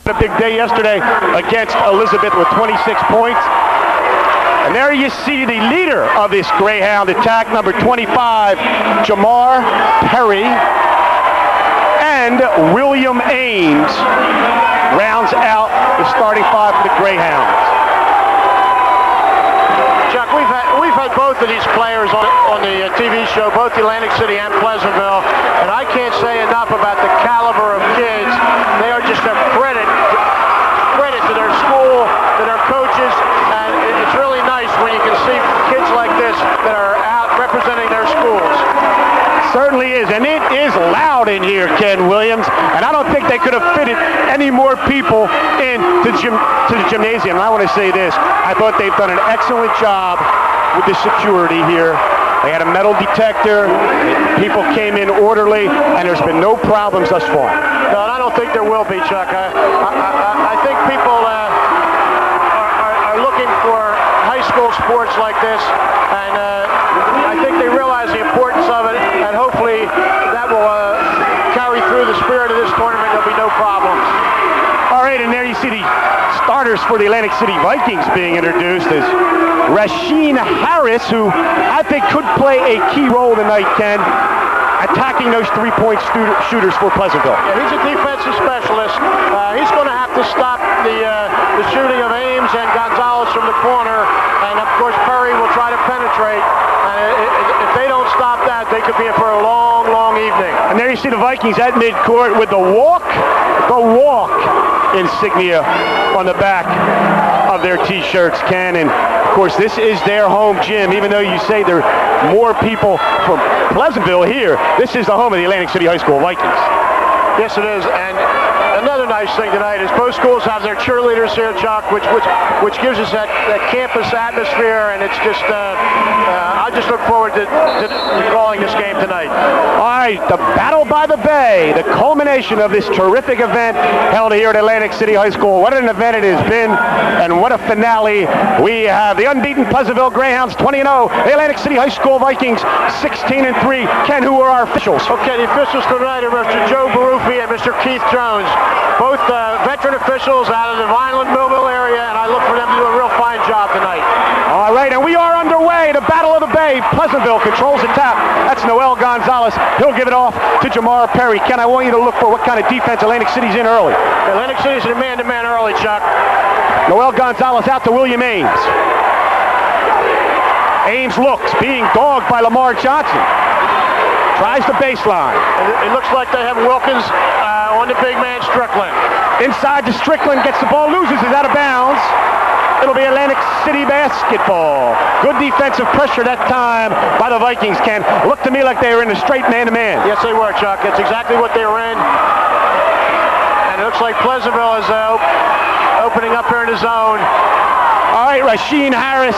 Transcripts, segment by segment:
A big day yesterday against Elizabeth with 26 points. And there you see the leader of this Greyhound attack, number 25, Jamar Perry, and William Ames rounds out the starting five for the Greyhounds. Chuck, we've had both of these players on the TV show, both Atlantic City and Pleasantville, and I can't say enough about the caliber of kids. They are just a credit to their school, to their coaches, and it's really nice when you can see kids like this that are out representing their schools. Certainly is, and it is loud in here, Ken Williams, and I don't think they could have fitted any more people into the gymnasium. And I want to say this, I thought they've done an excellent job with the security here. They had a metal detector, people came in orderly, and there's been no problems thus far. No, and I don't think there will be, Chuck. I think people are looking for high school sports like this, and I think they realize the importance of it, and hopefully that will carry through the spirit of this tournament. There'll be no problems. All right, and there you see the starters for the Atlantic City Vikings being introduced as Rasheen Harris, who I think could play a key role tonight, Ken, attacking those three-point shooters for Pleasantville. Yeah, he's a defensive specialist. He's going to have to stop the shooting of Ames and Gonzalez from the corner, and of course Perry will try to penetrate. If they don't stop that, they could be in for a long, long evening. And there you see the Vikings at midcourt with the walk insignia on the back of their T-shirts, Ken. And of course, this is their home gym. Even though you say there are more people from Pleasantville here, this is the home of the Atlantic City High School Vikings. Yes, it is. And another nice thing tonight is both schools have their cheerleaders here, Chuck, which gives us that campus atmosphere, and it's just I just look forward to calling this game tonight. All right, the Battle by the Bay, the culmination of this terrific event held here at Atlantic City High School. What an event it has been, and what a finale. We have the unbeaten Pleasantville Greyhounds 20-0, the Atlantic City High School Vikings 16-3. Ken, who are our officials? Okay, the officials tonight are Mr. Joe Barufi and Mr. Keith Jones, both veteran officials out of the Vineland-Millville area, and I look for them to do a real fine job tonight. All right, and we are underway. The Battle of the Bay. Pleasantville controls the tap. That's Noel Gonzalez. He'll give it off to Jamar Perry. Ken, I want you to look for what kind of defense Atlantic City's in early. Atlantic City's in a man-to-man early, Chuck. Noel Gonzalez out to William Ames. Ames looks, being dogged by Lamar Johnson. Tries the baseline. It looks like they have Wilkins on the big man Strickland. Inside to Strickland, gets the ball, loses it out of bounds. It'll be Atlantic City basketball. Good defensive pressure that time by the Vikings, Ken. Looked to me like they were in a straight man-to-man. Yes, they were, Chuck. That's exactly what they were in. And it looks like Pleasantville is opening up here in the zone. All right, Rasheen Harris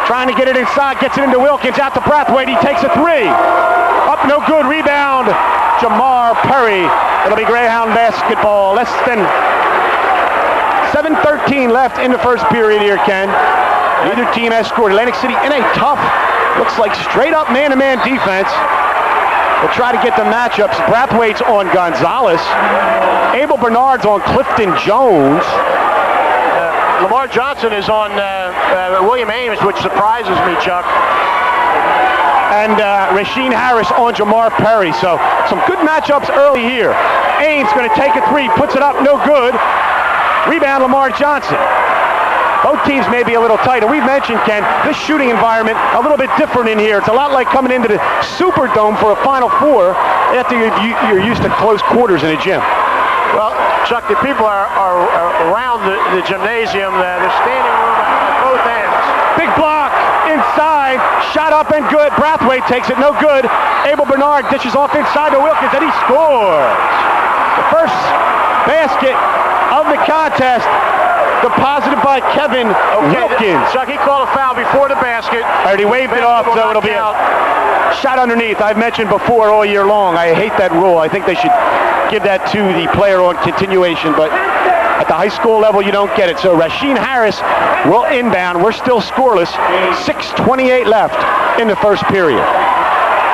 trying to get it inside, gets it into Wilkins, out to Brathwaite. He takes a three. Up, no good. Rebound, Jamar Perry. It'll be Greyhound basketball. Less than 7:13 left in the first period here, Ken. Neither team has scored. Atlantic City in a tough, looks like straight-up man-to-man defense. We'll try to get the matchups. Brathwaite's on Gonzalez. Abel Bernard's on Clifton Jones. Lamar Johnson is on William Ames, which surprises me, Chuck. And Rasheen Harris on Jamar Perry. So some good matchups early here. Ames going to take a three, puts it up, no good. Rebound, Lamar Johnson. Both teams may be a little tight, and we've mentioned, Ken, this shooting environment a little bit different in here. It's a lot like coming into the Superdome for a Final Four after you're used to close quarters in a gym. Well, Chuck, the people are around the gymnasium. There's standing room at both ends. Big block inside, shot up and good. Brathwaite takes it, no good. Abel Bernard dishes off inside to Wilkins, and he scores. The first basket of the contest, deposited by Kevin Wilkins. Chuck, he called a foul before the basket. All right, he waved it off, so it'll be a shot underneath. I've mentioned before all year long, I hate that rule. I think they should give that to the player on continuation, but at the high school level, you don't get it. So Rasheen Harris will inbound. We're still scoreless. 6:28 left in the first period.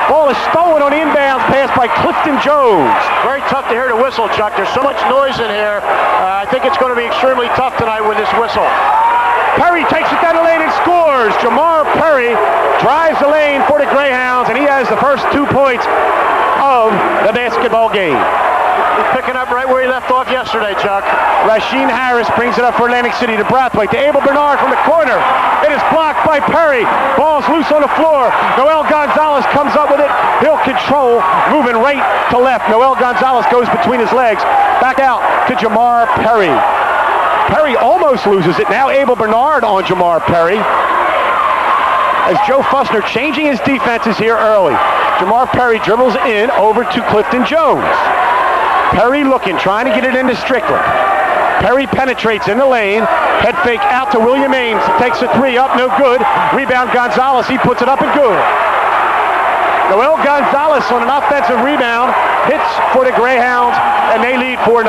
Ball is stolen on the inbounds pass by Clifton Jones. Very tough to hear the whistle, Chuck. There's so much noise in here. I think it's going to be extremely tough tonight with this whistle. Perry takes it down the lane and scores. Jamar Perry drives the lane for the Greyhounds, and he has the first 2 points of the basketball game. He's picking up right where he left off yesterday, Chuck. Rasheen Harris brings it up for Atlantic City to Brathwaite to Abel Bernard from the corner. It is blocked by Perry. Ball's loose on the floor. Noel Gonzalez comes up with it. He'll control, moving right to left. Noel Gonzalez goes between his legs. Back out to Jamar Perry. Perry almost loses it. Now Abel Bernard on Jamar Perry. As Joe Fussner changing his defenses here early. Jamar Perry dribbles in over to Clifton Jones. Perry looking, trying to get it into Strickland. Perry penetrates in the lane. Head fake out to William Ames. He takes a three up, no good. Rebound Gonzalez. He puts it up and good. Noel Gonzalez on an offensive rebound. Hits for the Greyhounds, and they lead 4-0.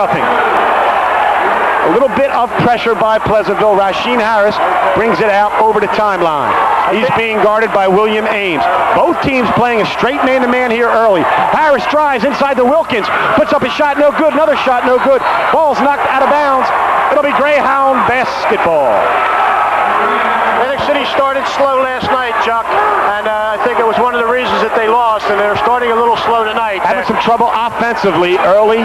A little bit of pressure by Pleasantville. Rasheen Harris brings it out over the timeline. He's being guarded by William Ames. Both teams playing a straight man-to-man here early. Harris drives inside the Wilkins. Puts up a shot, no good. Another shot, no good. Ball's knocked out of bounds. It'll be Greyhound basketball. Atlantic City started slow last night, Chuck, and I think it was one of the reasons that they lost, and they're starting a little slow tonight. Having some trouble offensively early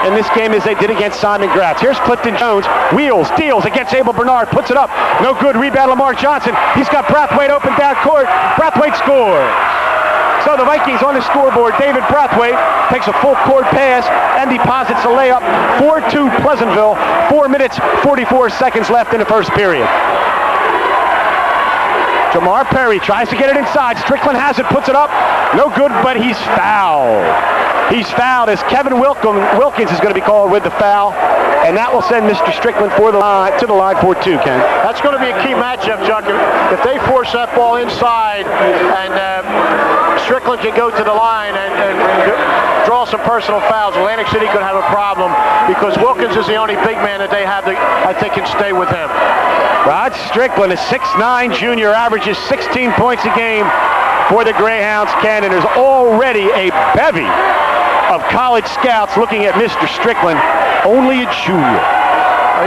in this game as they did against Simon Gratz. Here's Clifton Jones, wheels, deals against Abel Bernard, puts it up. No good, rebound Lamar Johnson. He's got Brathwaite open down court. Brathwaite scores. So the Vikings on the scoreboard. David Brathwaite takes a full court pass and deposits a layup. 4-2 Pleasantville. 4 minutes, 44 seconds left in the first period. Jamar Perry tries to get it inside. Strickland has it, puts it up. No good, but he's fouled. He's fouled as Kevin Wilkins is going to be called with the foul, and that will send Mr. Strickland to the line for 2, Ken. That's going to be a key matchup, Chuck. If they force that ball inside and Strickland can go to the line and draw some personal fouls, Atlantic City could have a problem because Wilkins is the only big man that they have that I think can stay with him. Rod Strickland, a 6'9" junior, averages 16 points a game for the Greyhounds, Ken, and there's already a bevy of college scouts looking at Mr. Strickland, only a junior.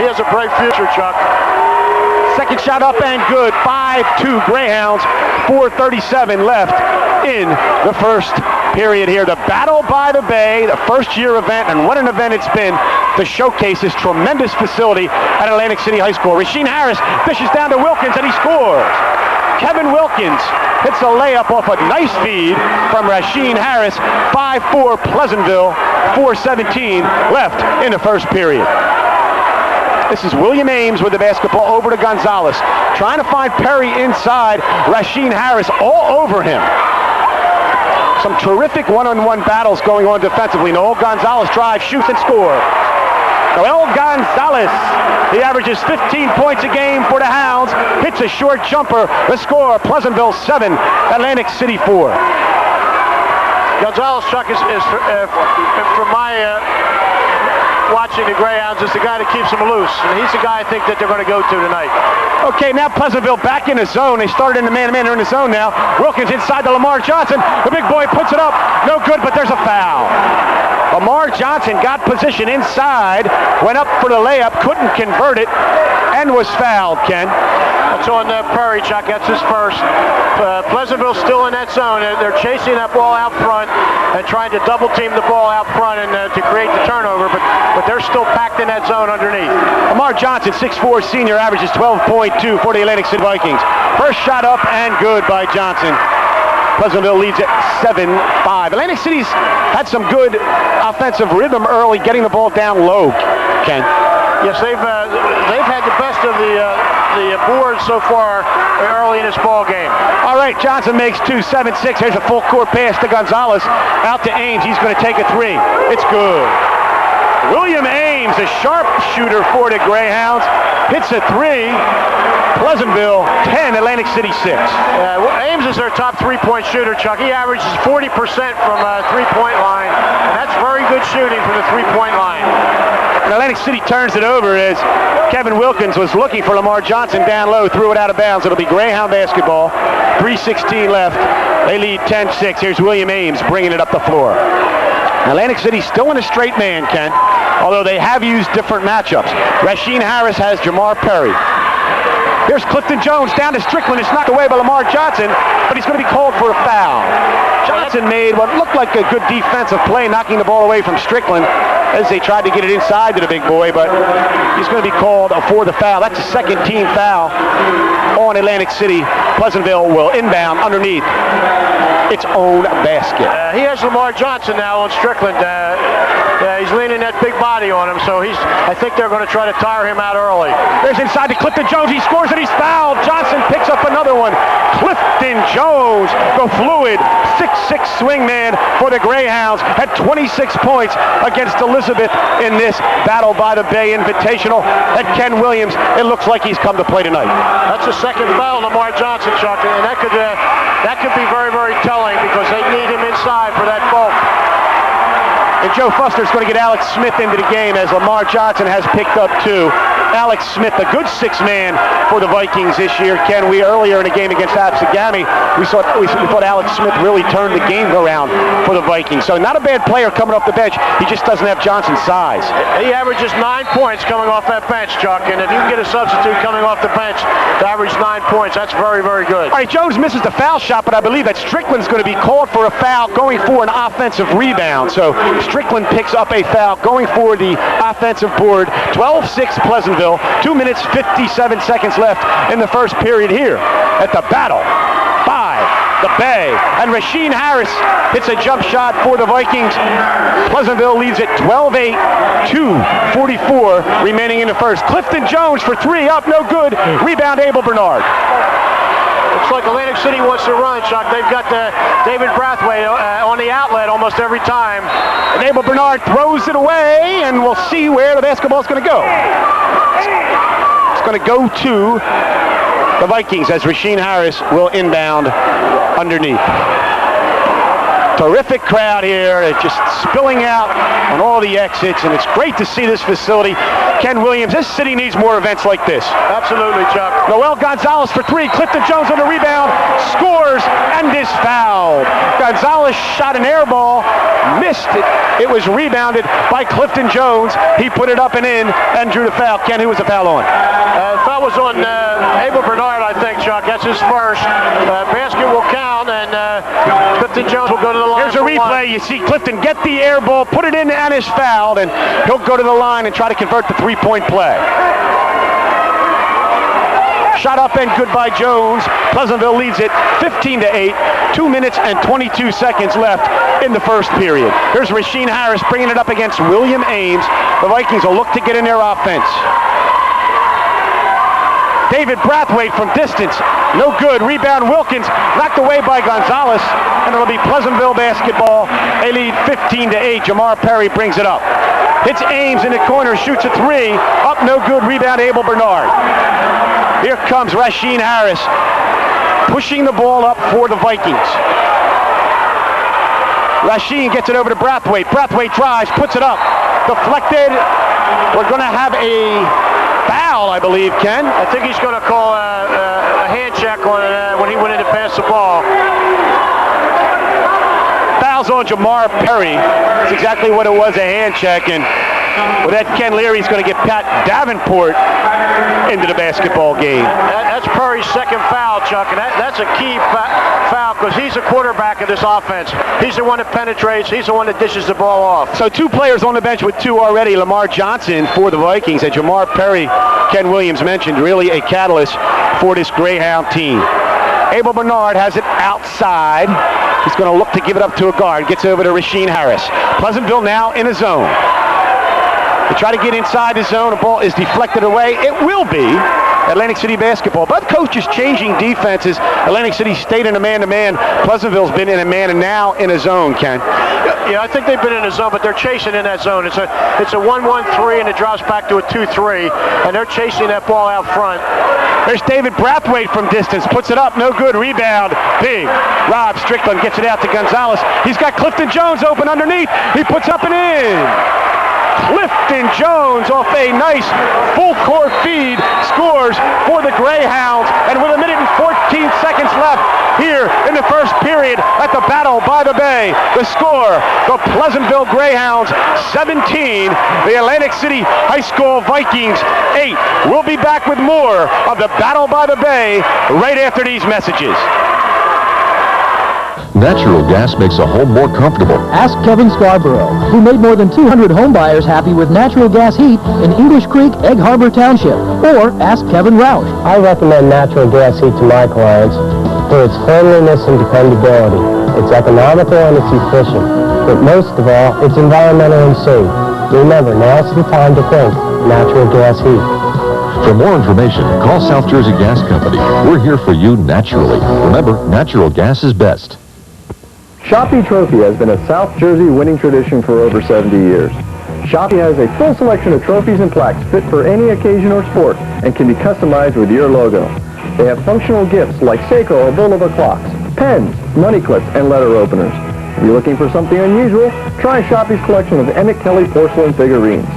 He has a bright future, Chuck. Second shot up and good. 5-2 Greyhounds. 4:37 left in the first period here. The Battle by the Bay, the first-year event, and what an event it's been to showcase this tremendous facility at Atlantic City High School. Rasheen Harris dishes down to Wilkins, and he scores. Kevin Wilkins hits a layup off a nice feed from Rasheen Harris. 5-4 Pleasantville. 4:17 left in the first period. This is William Ames with the basketball over to Gonzalez. Trying to find Perry inside. Rasheen Harris all over him. Some terrific one-on-one battles going on defensively. Noel Gonzalez drives, shoots, and scores. Noel Gonzalez, he averages 15 points a game for the Hounds. Hits a short jumper. The score, Pleasantville 7, Atlantic City 4. Gonzalez, Chuck, is from my watching the Greyhounds, is the guy that keeps them loose. And he's the guy I think that they're going to go to tonight. Okay, now Pleasantville back in the zone. They started in the man-to-man. They're in the zone now. Wilkins inside to Lamar Johnson. The big boy puts it up. No good, but there's a foul. Lamar Johnson got position inside, went up for the layup, couldn't convert it, and was fouled, Ken. That's on Perry, Chuck. That's his first. Pleasantville's still in that zone. They're chasing that ball out front and trying to double-team the ball out front and to create the turnover, but they're still packed in that zone underneath. Lamar Johnson, 6'4" senior, averages 12.2 for the Atlantic City Vikings. First shot up and good by Johnson. Pleasantville leads at 7-5. Atlantic City's had some good offensive rhythm early, getting the ball down low, Ken. Yes, they've had the best of the boards so far early in this ball game. All right, Johnson makes 2, 7-6. Here's a full court pass to Gonzalez. Out to Ames. He's going to take a three. It's good. William Ames, a sharp shooter for the Greyhounds, hits a three. Pleasantville 10, Atlantic City 6. Ames is their top three-point shooter, Chuck. He averages 40% from three-point line, and that's very good shooting from the three-point line. And Atlantic City turns it over as Kevin Wilkins was looking for Lamar Johnson down low, threw it out of bounds. It'll be Greyhound basketball. 3:16 left They lead 10-6. Here's William Ames bringing it up the floor. Atlantic City still in a straight man, Ken, although they have used different matchups. Rasheen Harris has Jamar Perry. Here's Clifton Jones down to Strickland. It's knocked away by Lamar Johnson, but he's going to be called for a foul. Johnson made what looked like a good defensive play, knocking the ball away from Strickland as they tried to get it inside to the big boy, but he's going to be called for the foul. That's a second team foul on Atlantic City. Pleasantville will inbound underneath its own basket. He has Lamar Johnson now on Strickland. He's leaning that big body on him, so I think they're going to try to tire him out early. There's inside to Clifton Jones. He scores and he's fouled. Johnson picks up another one. Clifton Jones, the fluid 6'6" swingman for the Greyhounds, had 26 points against Elizabeth in this Battle by the Bay Invitational. And Ken Williams, it looks like he's come to play tonight. That's the second foul, Lamar Johnson, Chuck, and that could be very, very telling because they need him inside for that bulk. And Joe Fuster's going to get Alex Smith into the game as Lamar Johnson has picked up 2. Alex Smith, a good 6-man for the Vikings this year. Ken, earlier in a game against Absegami, we thought Alex Smith really turned the game around for the Vikings. So not a bad player coming off the bench. He just doesn't have Johnson's size. He averages 9 points coming off that bench, Chuck. And if you can get a substitute coming off the bench to average 9 points, that's very, very good. All right, Jones misses the foul shot, but I believe that Strickland's going to be called for a foul going for an offensive rebound. So Strickland picks up a foul going for the offensive board. 12-6 Pleasantville. 2 minutes, 57 seconds left in the first period here at the Battle by the Bay. And Rasheen Harris hits a jump shot for the Vikings. Pleasantville leads at 12-8, 2:44 remaining in the first. Clifton Jones for 3, up, no good. Rebound, Abel Bernard. Looks like Atlantic City wants to run, Chuck. They've got David Brathwaite on the outlet almost every time. And Abel Bernard throws it away, and we'll see where the basketball's going to go. It's going to go to the Vikings as Rasheen Harris will inbound underneath. Terrific crowd here. It's just spilling out on all the exits, and it's great to see this facility. Ken Williams, this city needs more events like this. Absolutely, Chuck. Noel Gonzalez for 3. Clifton Jones on the rebound, scores, and is fouled. Gonzalez shot an air ball, missed it. It was rebounded by Clifton Jones. He put it up and in and drew the foul. Ken, who was the foul on? Foul was on Abel Bernard, I think, Chuck. That's his first. Basket will count, and Clifton Jones will go to the line. Here's a replay. You see Clifton get the air ball, put it in, and is fouled, and he'll go to the line and try to convert the three-point play. Shot up and good by Jones. Pleasantville leads it 15-8. 2 minutes and 22 seconds left in the first period. Here's Rasheen Harris bringing it up against William Ames. The Vikings will look to get in their offense. David Brathwaite from distance, no good. Rebound Wilkins, knocked away by Gonzalez, and it'll be Pleasantville basketball. They lead 15-8. Jamar Perry brings it up. Hits Ames in the corner, shoots a 3. Up, no good. Rebound Abel Bernard. Here comes Rasheen Harris, pushing the ball up for the Vikings. Rasheen gets it over to Brathwaite. Brathwaite drives, puts it up. Deflected. We're going to have a foul, I believe, Ken. I think he's going to call a hand check on when he went in to pass the ball. Fouls on Jamar Perry. That's exactly what it was, a hand check. And with that, Ken Leary's going to get Pat Davenport into the basketball game. That's Perry's second foul, Chuck, and that's a key foul because he's the quarterback of this offense. He's the one that penetrates. He's the one that dishes the ball off. So 2 players on the bench with 2 already. Lamar Johnson for the Vikings, and Jamar Perry, Ken Williams mentioned, really a catalyst for this Greyhound team. Abel Bernard has it outside. He's going to look to give it up to a guard. Gets over to Rasheen Harris. Pleasantville now in a zone. They try to get inside the zone. The ball is deflected away. It will be Atlantic City basketball. Both coaches changing defenses. Atlantic City stayed in a man-to-man. Pleasantville's been in a man and now in a zone, Ken. Yeah, I think they've been in a zone, but they're chasing in that zone. It's a 1-1-3, and it drops back to a 2-3, and they're chasing that ball out front. There's David Brathwaite from distance. Puts it up. No good. Rebound. Big. Rob Strickland gets it out to Gonzalez. He's got Clifton Jones open underneath. He puts up and in. Clifton Jones off a nice full-court feed scores for the Greyhounds. And with 1:14 seconds left here in the first period at the Battle by the Bay, the score, the Pleasantville Greyhounds 17, the Atlantic City High School Vikings 8. We'll be back with more of the Battle by the Bay right after these messages. Natural gas makes a home more comfortable. Ask Kevin Scarborough, who made more than 200 home buyers happy with natural gas heat in English Creek, Egg Harbor Township. Or ask Kevin Roush. I recommend natural gas heat to my clients for its cleanliness and dependability. It's economical and it's efficient. But most of all, it's environmentally safe. Remember, now's the time to think natural gas heat. For more information, call South Jersey Gas Company. We're here for you naturally. Remember, natural gas is best. Shoppy Trophy has been a South Jersey winning tradition for over 70 years. Shoppy has a full selection of trophies and plaques fit for any occasion or sport and can be customized with your logo. They have functional gifts like Seiko or Bulova clocks, pens, money clips, and letter openers. If you're looking for something unusual, try Shoppy's collection of Emmett Kelly porcelain figurines.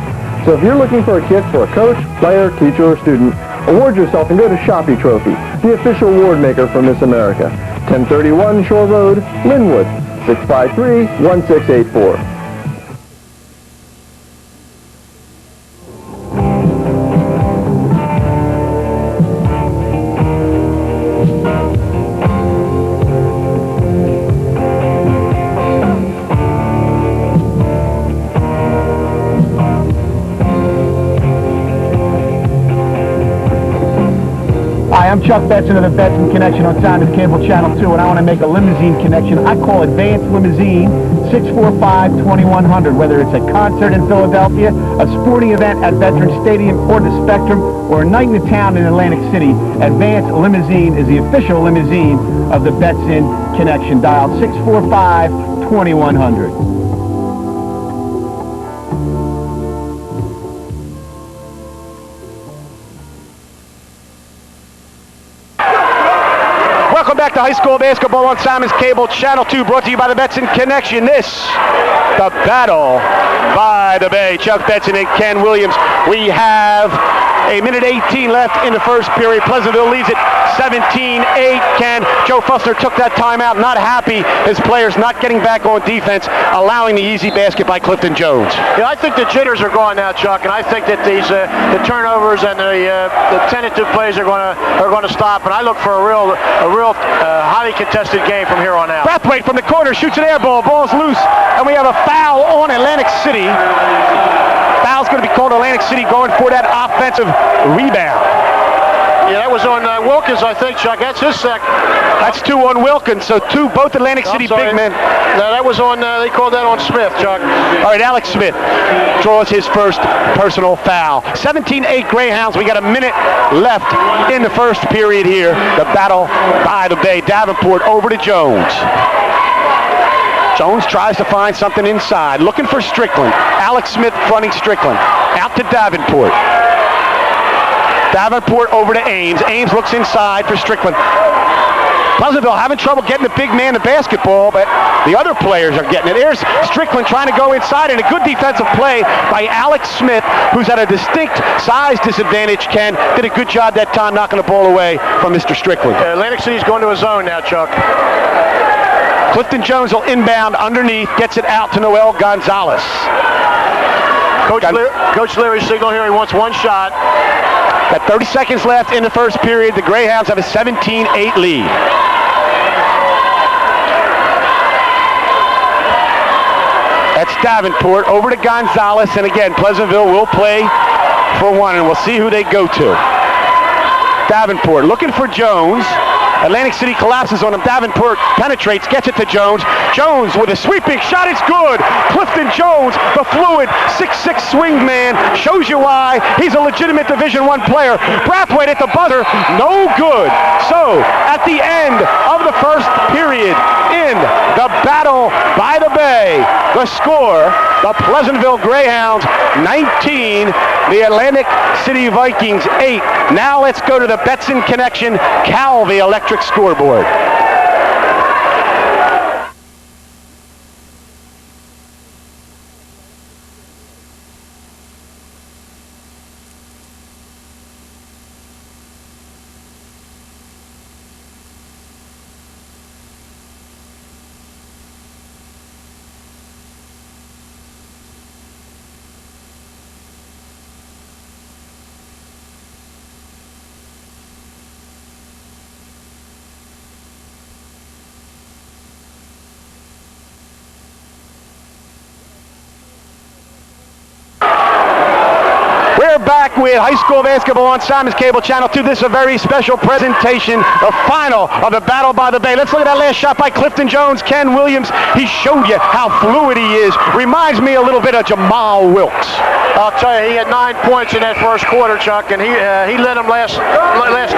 So if you're looking for a gift for a coach, player, teacher, or student, award yourself and go to Shoppy Trophy, the official award maker for Miss America. 1031 Shore Road, Linwood, 653-1684. Hi, I'm Chuck Betson of the Betson Connection on Simon Cable Channel 2, and I want to make a limousine connection. I call Advanced Limousine 645-2100. Whether it's a concert in Philadelphia, a sporting event at Veterans Stadium or the Spectrum, or a night in the town in Atlantic City, Advanced Limousine is the official limousine of the Betson Connection. Dial 645-2100. Welcome back to high school basketball on Simon's Cable Channel 2, brought to you by the Betson Connection. This, the Battle by the Bay. Chuck Betson and Ken Williams. We have a minute 18 left in the first period. Pleasantville leads it 17-8. Ken, Joe Fussler took that timeout, not happy. His players not getting back on defense, allowing the easy basket by Clifton Jones. Yeah, I think the jitters are gone now, Chuck, and I think that these the turnovers and the tentative plays are going to stop. And I look for a real highly contested game from here on out. Brathwaite from the corner shoots an air ball. Ball's loose, and we have a foul on Atlantic City. Foul's going to be called Atlantic City going for that offensive rebound. Yeah, that was on Wilkins, I think, Chuck. That's his second. That's two on Wilkins, so both Atlantic City big men. No, that was on, they called that on Smith, Chuck. All right, Alex Smith draws his first personal foul. 17-8 Greyhounds. We got a minute left in the first period here. The Battle by the Bay. Davenport over to Jones. Jones tries to find something inside, looking for Strickland. Alex Smith fronting Strickland. Out to Davenport. Davenport over to Ames. Ames looks inside for Strickland. Pleasantville having trouble getting the big man the basketball, but the other players are getting it. There's Strickland trying to go inside, and a good defensive play by Alex Smith, who's at a distinct size disadvantage. Ken did a good job that time knocking the ball away from Mr. Strickland. Atlantic City's going to a zone now, Chuck. Clifton Jones will inbound underneath, gets it out to Noel Gonzalez. Coach Leary's signal here, he wants one shot. Got 30 seconds left in the first period. The Greyhounds have a 17-8 lead. That's Davenport over to Gonzalez, and again, Pleasantville will play for one, and we'll see who they go to. Davenport looking for Jones. Atlantic City collapses on him. Davenport penetrates, gets it to Jones. Jones with a sweeping shot. It's good. Clifton Jones, the fluid 6'6" swing man, shows you why he's a legitimate Division I player. Brathwaite at the buzzer, no good. So, at the end of the first period, in the Battle by the Bay, the score, the Pleasantville Greyhounds 19, the Atlantic City Vikings 8. Now let's go to the Betson Connection Calvi Electric scoreboard. with high school basketball on Simon's Cable Channel 2. This is a very special presentation, the final of the Battle by the Bay. Let's look at that last shot by Clifton Jones. Ken Williams, he showed you how fluid he is. Reminds me a little bit of Jamal Wilkes. I'll tell you, he had 9 points in that first quarter, Chuck, and he led them last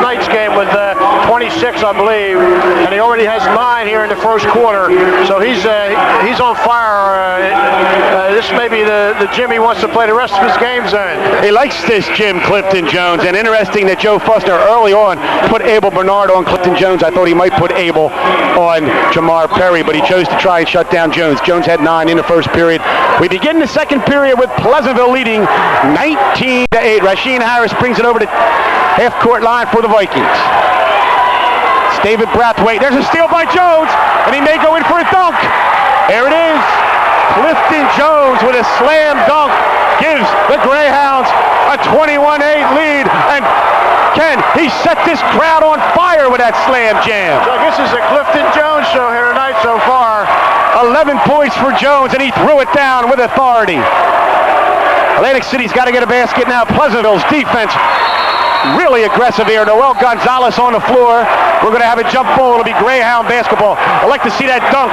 night's game with 26, I believe, and he already has 9 here in the first quarter. So he's on fire. This may be the gym he wants to play the rest of his games in. He likes this gym, Clifton Jones, and interesting that Joe Fussner early on put Abel Bernard on Clifton Jones. I thought he might put Abel on Jamar Perry, but he chose to try and shut down Jones. Jones had 9 in the first period. We begin the second period with Pleasantville leading 19-8. Rasheen Harris brings it over to half-court line for the Vikings. It's David Brathwaite. There's a steal by Jones, and he may go in for a dunk. There it is. Clifton Jones with a slam dunk gives the Greyhounds a 21-8 lead. And Ken, he set this crowd on fire with that slam jam. So this is a Clifton Jones show here tonight so far. 11 points for Jones, and he threw it down with authority. Atlantic City's got to get a basket now. Pleasantville's defense really aggressive here. Noel Gonzalez on the floor. We're going to have a jump ball. It'll be Greyhound basketball. I'd like to see that dunk.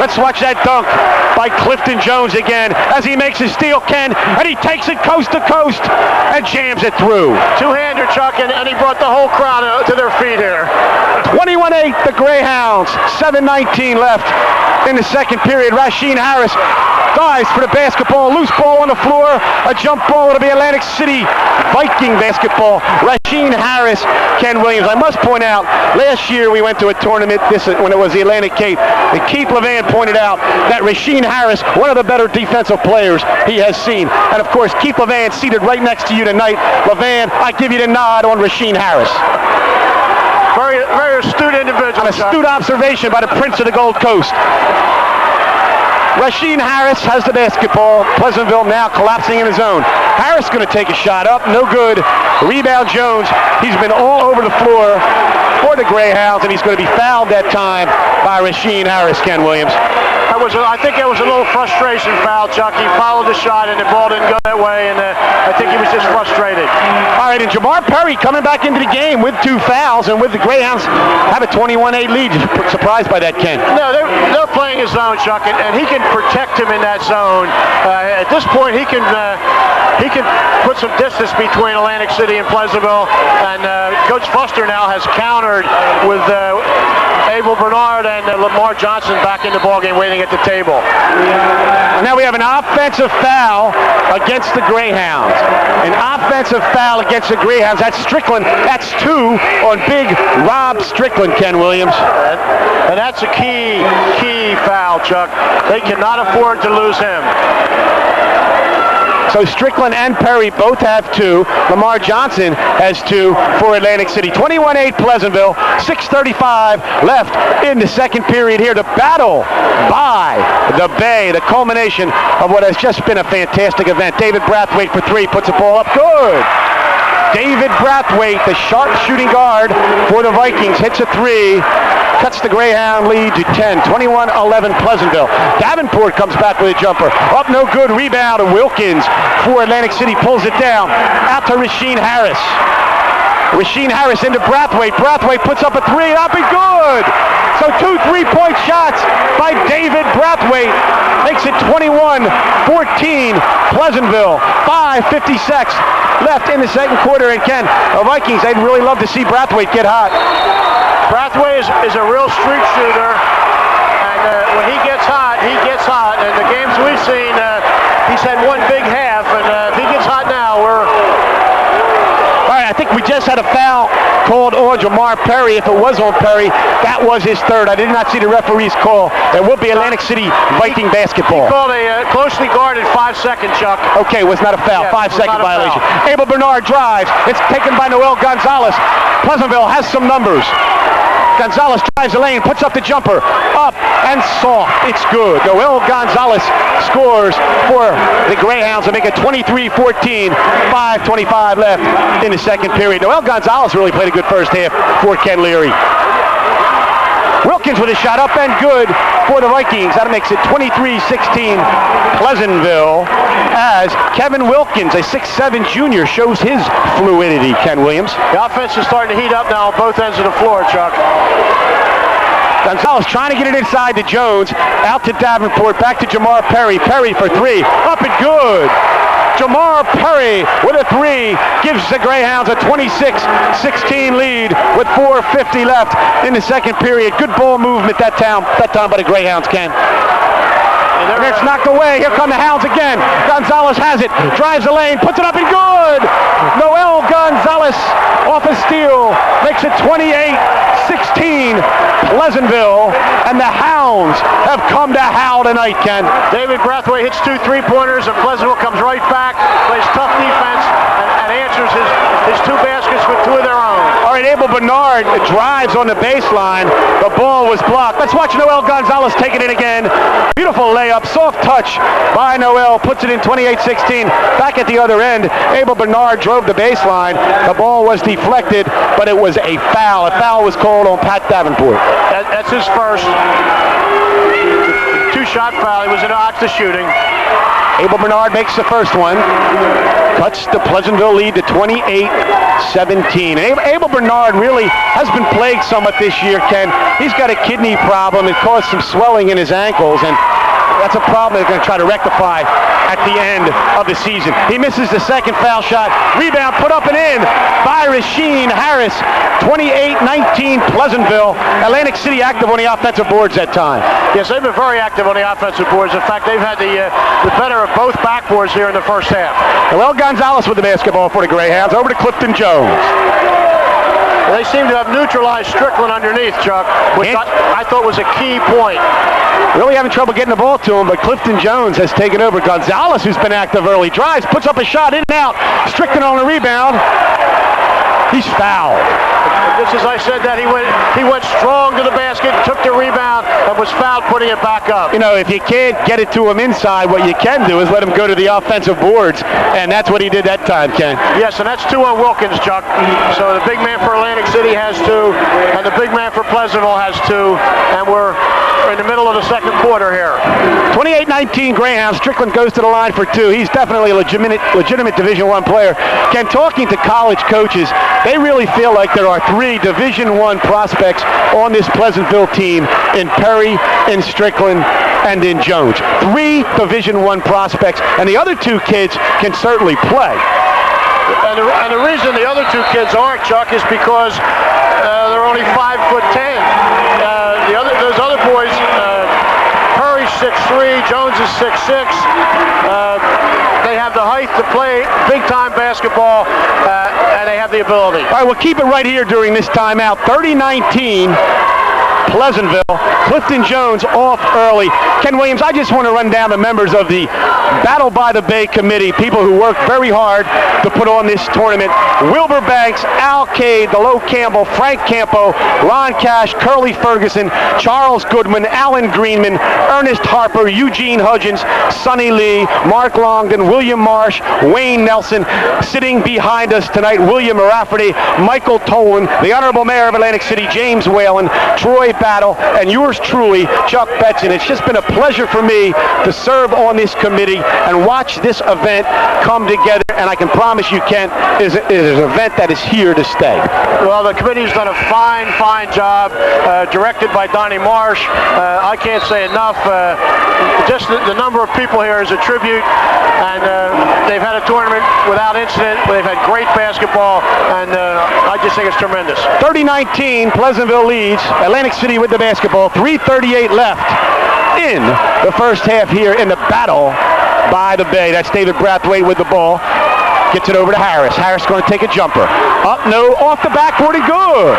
Let's watch that dunk by Clifton Jones again as he makes his steal, Ken, and he takes it coast to coast and jams it through. Two-hander, Chuck, and he brought the whole crowd to their feet here. 21-8, the Greyhounds. 7:19 left in the second period. Rasheen Harris dives for the basketball. Loose ball on the floor. A jump ball. It'll be Atlantic City Viking basketball. Rasheen Harris, Ken Williams. I must point out, last year we went to a tournament when it was the Atlantic Cape, and Keith Levan pointed out that Rasheen Harris, one of the better defensive players he has seen. And of course, Keith Levan seated right next to you tonight. Levan, I give you the nod on Rasheen Harris. Very, very astute individual. An astute observation by the Prince of the Gold Coast. Rasheen Harris has the basketball. Pleasantville now collapsing in his zone. Harris going to take a shot up. No good. Rebound Jones. He's been all over the floor for the Greyhounds, and he's going to be fouled that time by Rasheen Harris, Ken Williams. I think it was a little frustration foul, Chuck. He followed the shot, and the ball didn't go that way, and I think he was just frustrated. All right, and Jamar Perry coming back into the game with 2 fouls, and with the Greyhounds have a 21-8 lead. Surprised by that, Ken? No, they're playing his zone, Chuck, and he can protect him in that zone. At this point, he can put some distance between Atlantic City and Pleasantville, and Coach Fuster now has countered with Abel Bernard and Lamar Johnson back in the ballgame waiting at the table. And now we have an offensive foul against the Greyhounds. An offensive foul against the Greyhounds. That's Strickland. That's 2 on big Rob Strickland, Ken Williams. And that's a key foul, Chuck. They cannot afford to lose him. So Strickland and Perry both have 2. Lamar Johnson has 2 for Atlantic City. 21-8 Pleasantville. 6:35 left in the second period here. The battle by the Bay. The culmination of what has just been a fantastic event. David Brathwaite for 3. Puts the ball up. Good. David Brathwaite, the sharp shooting guard for the Vikings, hits a 3. Cuts the Greyhound lead to 10. 21-11 Pleasantville. Davenport comes back with a jumper. Up no good. Rebound. Wilkins for Atlantic City pulls it down. Out to Rasheen Harris. Rasheen Harris into Brathwaite. Brathwaite puts up a 3. That'll be good. So 2 3-point shots by David Brathwaite. Makes it 21-14 Pleasantville. 5:56 left in the second quarter. And Ken, the Vikings, they'd really love to see Brathwaite get hot. Brathwaite is a real street shooter, and when he gets hot, he gets hot. And the games we've seen, he's had one big half, and if he gets hot now, we're... All right, I think we just had a foul called on Jamar Perry. If it was on Perry, that was his 3rd. I did not see the referee's call. It will be Atlantic City Viking basketball. He called a closely guarded 5-second, Chuck. Okay, it was not a foul. Yeah, 5-second violation. Foul. Abel Bernard drives. It's taken by Noel Gonzalez. Pleasantville has some numbers. Gonzalez drives the lane, puts up the jumper, up and soft. It's good. Noel Gonzalez scores for the Greyhounds to make it 23-14. 5:25 left in the second period. Noel Gonzalez really played a good first half for Ken Leary. Wilkins with a shot up and good for the Vikings. That makes it 23-16 Pleasantville. as Kevin Wilkins, a 6'7 junior, shows his fluidity, Ken Williams. The offense is starting to heat up now on both ends of the floor, Chuck. Gonzalez trying to get it inside to Jones, out to Davenport, back to Jamar Perry. Perry for three, up and good. Jamar Perry with a three gives the Greyhounds a 26-16 lead with 4:50 left in the second period. Good ball movement that time by the Greyhounds, Ken. And it's knocked away. Here come the Hounds again. Gonzalez has it, drives the lane, puts it up and good. Noel Gonzalez off a steal makes it 28-16 Pleasantville, and the Hounds have come to howl tonight, Ken. David Brathwaite hits 2 3-pointers, and Pleasantville comes right back, plays tough defense, and answers his 2 baskets with 2 of their own. All right, Abel Bernard drives on the baseline. The ball was blocked. Let's watch Noel Gonzalez take it in again. Beautiful layup, soft touch by Noel, puts it in 28-16. Back at the other end, Abel Bernard drove the baseline. The ball was deflected, but it was a foul. A foul was called on Pat Davenport. That's his first 2-shot foul. He was in the box to shooting. Abel Bernard makes the first one. Cuts the Pleasantville lead to 28-17. Abel Bernard really has been plagued somewhat this year, Ken. He's got a kidney problem. It caused some swelling in his ankles, and that's a problem they're going to try to rectify at the end of the season. He misses the second foul shot. Rebound put up and in by Rasheed Harris. 28-19 Pleasantville. Atlantic City active on the offensive boards that time. Yes, they've been very active on the offensive boards. In fact, they've had the better of both backboards here in the first half. Noel Gonzalez with the basketball for the Greyhounds. Over to Clifton Jones. They seem to have neutralized Strickland underneath, Chuck, which I thought was a key point. Really having trouble getting the ball to him, but Clifton Jones has taken over. Gonzalez, who's been active early, drives, puts up a shot, in and out. Strickland on the rebound. He's fouled. Just as I said that, he went strong to the basket, took the rebound, and was fouled putting it back up. You know, if you can't get it to him inside, what you can do is let him go to the offensive boards, and that's what he did that time, Ken. Yes, and that's 2 on Wilkins, Chuck. So the big man for Atlantic City has 2, and the big man for Pleasantville has 2, and we're in the middle of the second quarter here. 28-19 Greyhounds. Strickland goes to the line for 2. He's definitely a legitimate Division I player. Ken, talking to college coaches, they really feel like there are 3 Division I prospects on this Pleasantville team in Perry, in Strickland, and in Jones. 3 Division I prospects, and the other 2 kids can certainly play. And the reason the other 2 kids aren't, Chuck, is because they're only 5'10". Those other boys, Perry's 6'3", Jones is 6'6". They have the height to play big-time basketball, and they have the ability. All right, we'll keep it right here during this timeout. 30-19 Pleasantville. Clifton Jones off early. Ken Williams, I just want to run down the members of the Battle by the Bay committee, people who worked very hard to put on this tournament. Wilbur Banks, Al Cade, DeLo Campbell, Frank Campo, Ron Cash, Curly Ferguson, Charles Goodman, Alan Greenman, Ernest Harper, Eugene Hudgens, Sonny Lee, Mark Longden, William Marsh, Wayne Nelson. Sitting behind us tonight, William Rafferty, Michael Tolan, the Honorable Mayor of Atlantic City, James Whalen, Troy Battle, and yours truly, Chuck Betson. It's just been a pleasure for me to serve on this committee and watch this event come together, and I can promise you, Kent, it is an event that is here to stay. Well, the committee's done a fine job, directed by Donnie Marsh. I can't say enough. Just the number of people here is a tribute, and they've had a tournament without incident. They've had great basketball, and I just think it's tremendous. 30-19, Pleasantville leads. Atlantic City with the basketball. 3:38 left in the first half here in the Battle by the Bay. That's David Brathwaite with the ball. Gets it over to Harris. Harris going to take a jumper. Up, no, off the backboard and good.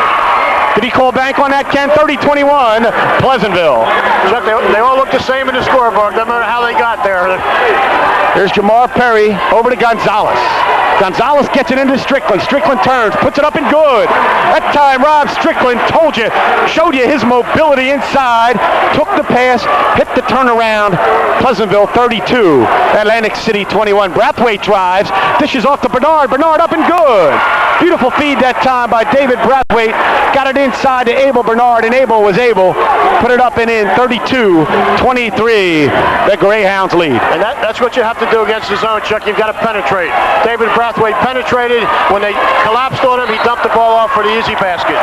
Did he call bank on that, Ken? 30-21, Pleasantville. Chuck, they all look the same in the scorebook, no matter how they got there. There's Jamar Perry over to Gonzalez. Gonzalez gets it into Strickland. Strickland turns, puts it up and good. That time, Rob Strickland showed you his mobility inside, took the pass, hit the turnaround. Pleasantville 32, Atlantic City 21. Brathwaite drives, dishes off to Bernard. Bernard up and good. Beautiful feed that time by David Brathwaite. Got it inside to Abel Bernard, and Abel was able to put it up and in. 32-23, the Greyhounds lead. And that's what you have to do against the zone, Chuck. You've got to penetrate. David Brathwaite penetrated. When they collapsed on him, he dumped the ball off for the easy basket.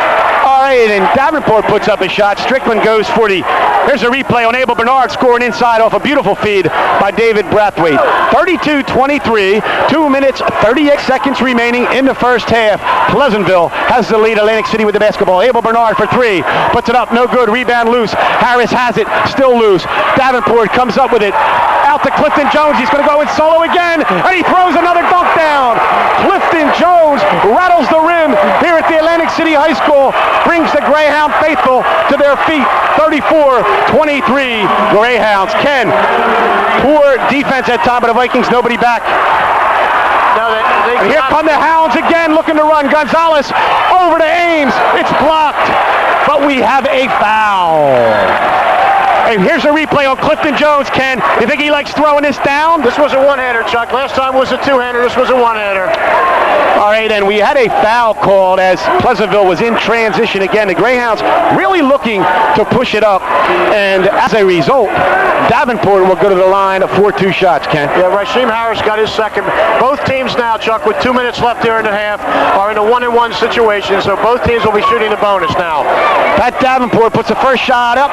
All right, and Davenport puts up a shot. Strickland goes for the... Here's a replay on Abel Bernard scoring inside off a beautiful feed by David Brathwaite. 32-23, 2 minutes, 38 seconds remaining in the first half. Pleasantville has the lead. Atlantic City with the basketball. Abel Bernard for three. Puts it up. No good. Rebound loose. Harris has it. Still loose. Davenport comes up with it. Out to Clifton Jones. He's going to go in solo again. And he throws another dunk down. Clifton Jones rattles the rim here at the Atlantic City High School. Brings the Greyhound faithful to their feet. 34-23 Greyhounds. Ken, poor defense at time by the Vikings. Nobody back. Here come the Hounds again, looking to run. Gonzalez over to Ames. It's blocked, but we have a foul. And here's a replay on Clifton Jones, Ken. You think he likes throwing this down? This was a one-hander, Chuck. Last time was a two-hander. This was a one-hander. All right, and we had a foul called as Pleasantville was in transition again. The Greyhounds really looking to push it up, and as a result, Davenport will go to the line of 4-2 shots, Ken. Yeah, Rasheem Harris got his second. Both teams now, Chuck, with 2 minutes left here in the half, are in a 1-and-1 situation, so both teams will be shooting the bonus now. Pat Davenport puts the first shot up,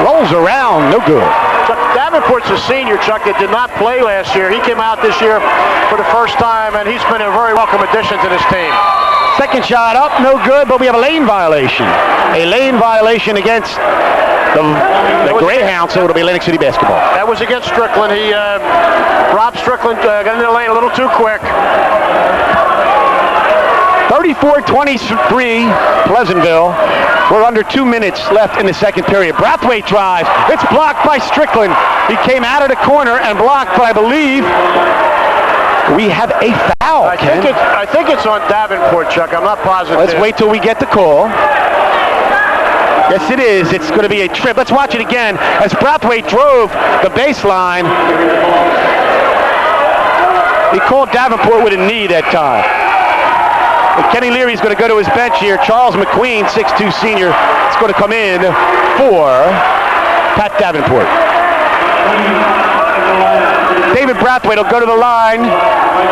rolls around, no good. Chuck, Davenport's a senior, Chuck, that did not play last year. He came out this year for the first time, and he's been a very welcome addition to this team. Second shot up, no good, but we have a lane violation. A lane violation against the Greyhounds, so it'll be Atlantic City basketball. That was against Strickland. Rob Strickland got into the lane a little too quick. 34-23, Pleasantville. We're under 2 minutes left in the second period. Brathwaite drives. It's blocked by Strickland. He came out of the corner and blocked, but I believe we have a foul. I think it's on Davenport, Chuck. I'm not positive. Let's wait till we get the call. Yes, it is. It's going to be a trip. Let's watch it again as Brathwaite drove the baseline. He called Davenport with a knee that time. And Kenny Leary's going to go to his bench here. Charles McQueen, 6'2 senior, is going to come in for Pat Davenport. David Brathwaite will go to the line,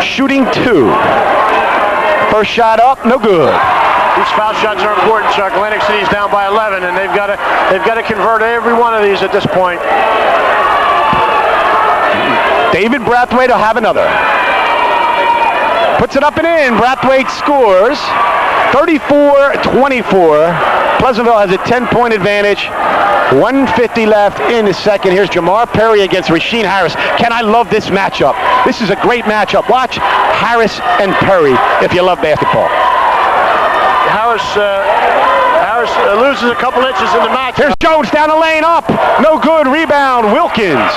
shooting 2. First shot up, no good. These foul shots are important, Chuck. Atlantic City's down by 11, and they've got to convert every one of these at this point. David Brathwaite will have another. Puts it up and in. Brathwaite scores. 34-24. Pleasantville has a 10-point advantage. 1:50 left in the second. Here's Jamar Perry against Rasheem Harris. Ken, I love this matchup. This is a great matchup. Watch Harris and Perry if you love basketball. Harris loses a couple inches in the match. Here's Jones down the lane, up. No good. Rebound, Wilkins.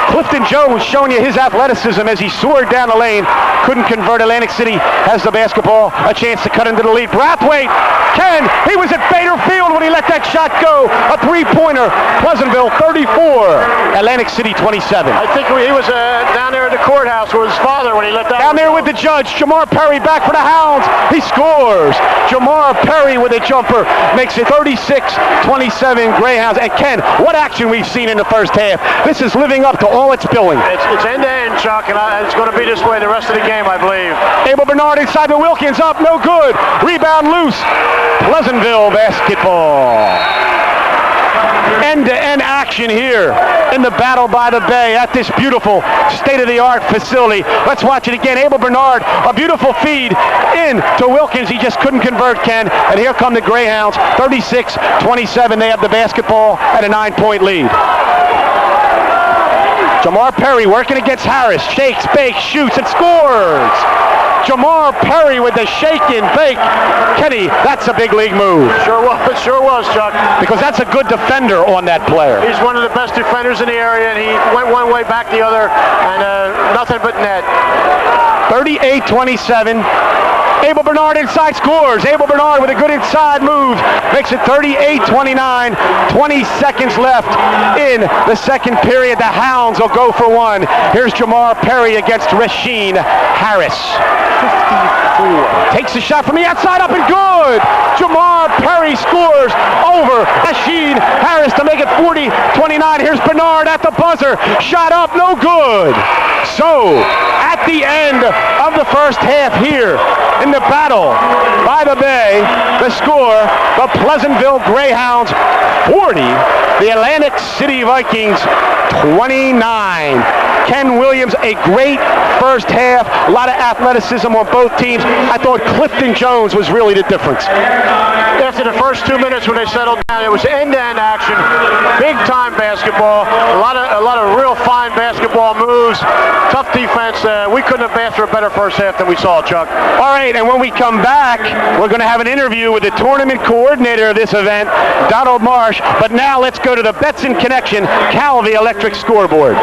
Clifton Jones showing you his athleticism as he soared down the lane. Couldn't convert. Atlantic City has the basketball. A chance to cut into the lead. Brathwaite, Ken, he was at Bader Field when he let that shot go. A three-pointer. Pleasantville 34. Atlantic City 27. I think he was down there at the courthouse with his father when he let that down there with the judge. Jamar Perry back for the Hounds. He scores. Jamar Perry with a jumper makes it 36-27 Greyhounds. And Ken, what action we've seen in the first half. This is living up to all its billing. It's end-to-end, Chuck, and it's going to be this way the rest of the game, I believe. Abel Bernard inside the Wilkins, up, no good. Rebound loose. Pleasantville basketball. End-to-end action here in the Battle by the Bay at this beautiful state-of-the-art facility. Let's watch it again. Abel Bernard, a beautiful feed in to Wilkins. He just couldn't convert, Ken. And here come the Greyhounds, 36-27. They have the basketball at a 9-point lead. Jamar Perry working against Harris. Shakes, bakes, shoots, and scores. Jamar Perry with the shake and bake. Kenny, that's a big league move. Sure was, Chuck. Because that's a good defender on that player. He's one of the best defenders in the area, and he went one way, back the other, and nothing but net. 38-27. Abel Bernard inside scores. Abel Bernard with a good inside move makes it 38-29. 20 seconds left in the second period. The Hounds will go for one. Here's Jamar Perry against Rasheen Harris. 54. Takes a shot from the outside, up and good. Jamar Perry scores over Rasheen Harris to make it 40-29. Here's Bernard at the buzzer. Shot up, no good. So, at the end of the first half here in the battle by the Bay, the score, the Pleasantville Greyhounds 40, the Atlantic City Vikings 29. Ken Williams, a great first half, a lot of athleticism on both teams. I thought Clifton Jones was really the difference. After the first 2 minutes when they settled down, it was end-to-end action, big-time basketball, a lot of real fine basketball moves, tough defense. We couldn't have asked for a better first half than we saw, Chuck. All right, and when we come back, we're going to have an interview with the tournament coordinator of this event, Donald Marsh. But now let's go to the Betson Connection Calvi Electric scoreboard.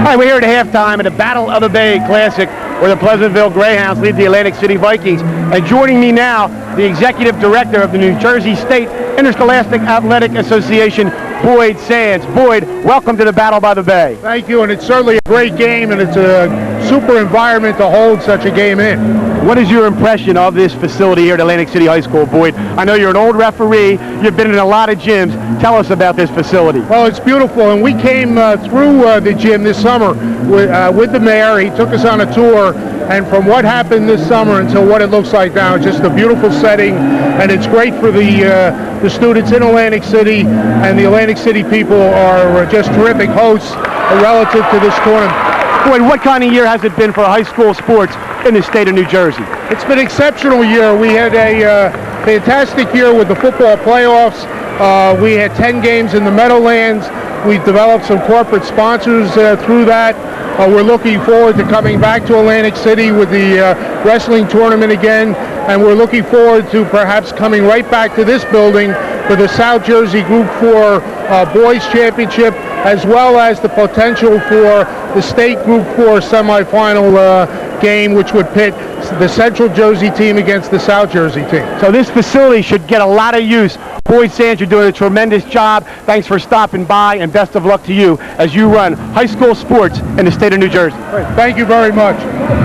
All right, we're here at halftime at the Battle of the Bay Classic, where the Pleasantville Greyhounds lead the Atlantic City Vikings. And joining me now, the executive director of the New Jersey State Interscholastic Athletic Association, Boyd Sands. Boyd, welcome to the Battle by the Bay. Thank you, and it's certainly a great game, and it's a super environment to hold such a game in. What is your impression of this facility here at Atlantic City High School, Boyd? I know you're an old referee. You've been in a lot of gyms. Tell us about this facility. Well, it's beautiful, and we came through the gym this summer with the mayor. He took us on a tour, and from what happened this summer until what it looks like now, just a beautiful setting, and it's great for the students in Atlantic City, and the Atlantic City people are just terrific hosts relative to this tournament. Boyd, what kind of year has it been for high school sports in the state of New Jersey? It's been an exceptional year. We had a fantastic year with the football playoffs. We had 10 games in the Meadowlands. We've developed some corporate sponsors through that. We're looking forward to coming back to Atlantic City with the wrestling tournament again, and we're looking forward to perhaps coming right back to this building for the South Jersey Group 4 Boys Championship, as well as the potential for the State Group 4 semifinal game, which would pit the Central Jersey team against the South Jersey team. So this facility should get a lot of use. Boyd Sands, you're doing a tremendous job. Thanks for stopping by, and best of luck to you as you run high school sports in the state of New Jersey. Thank you very much.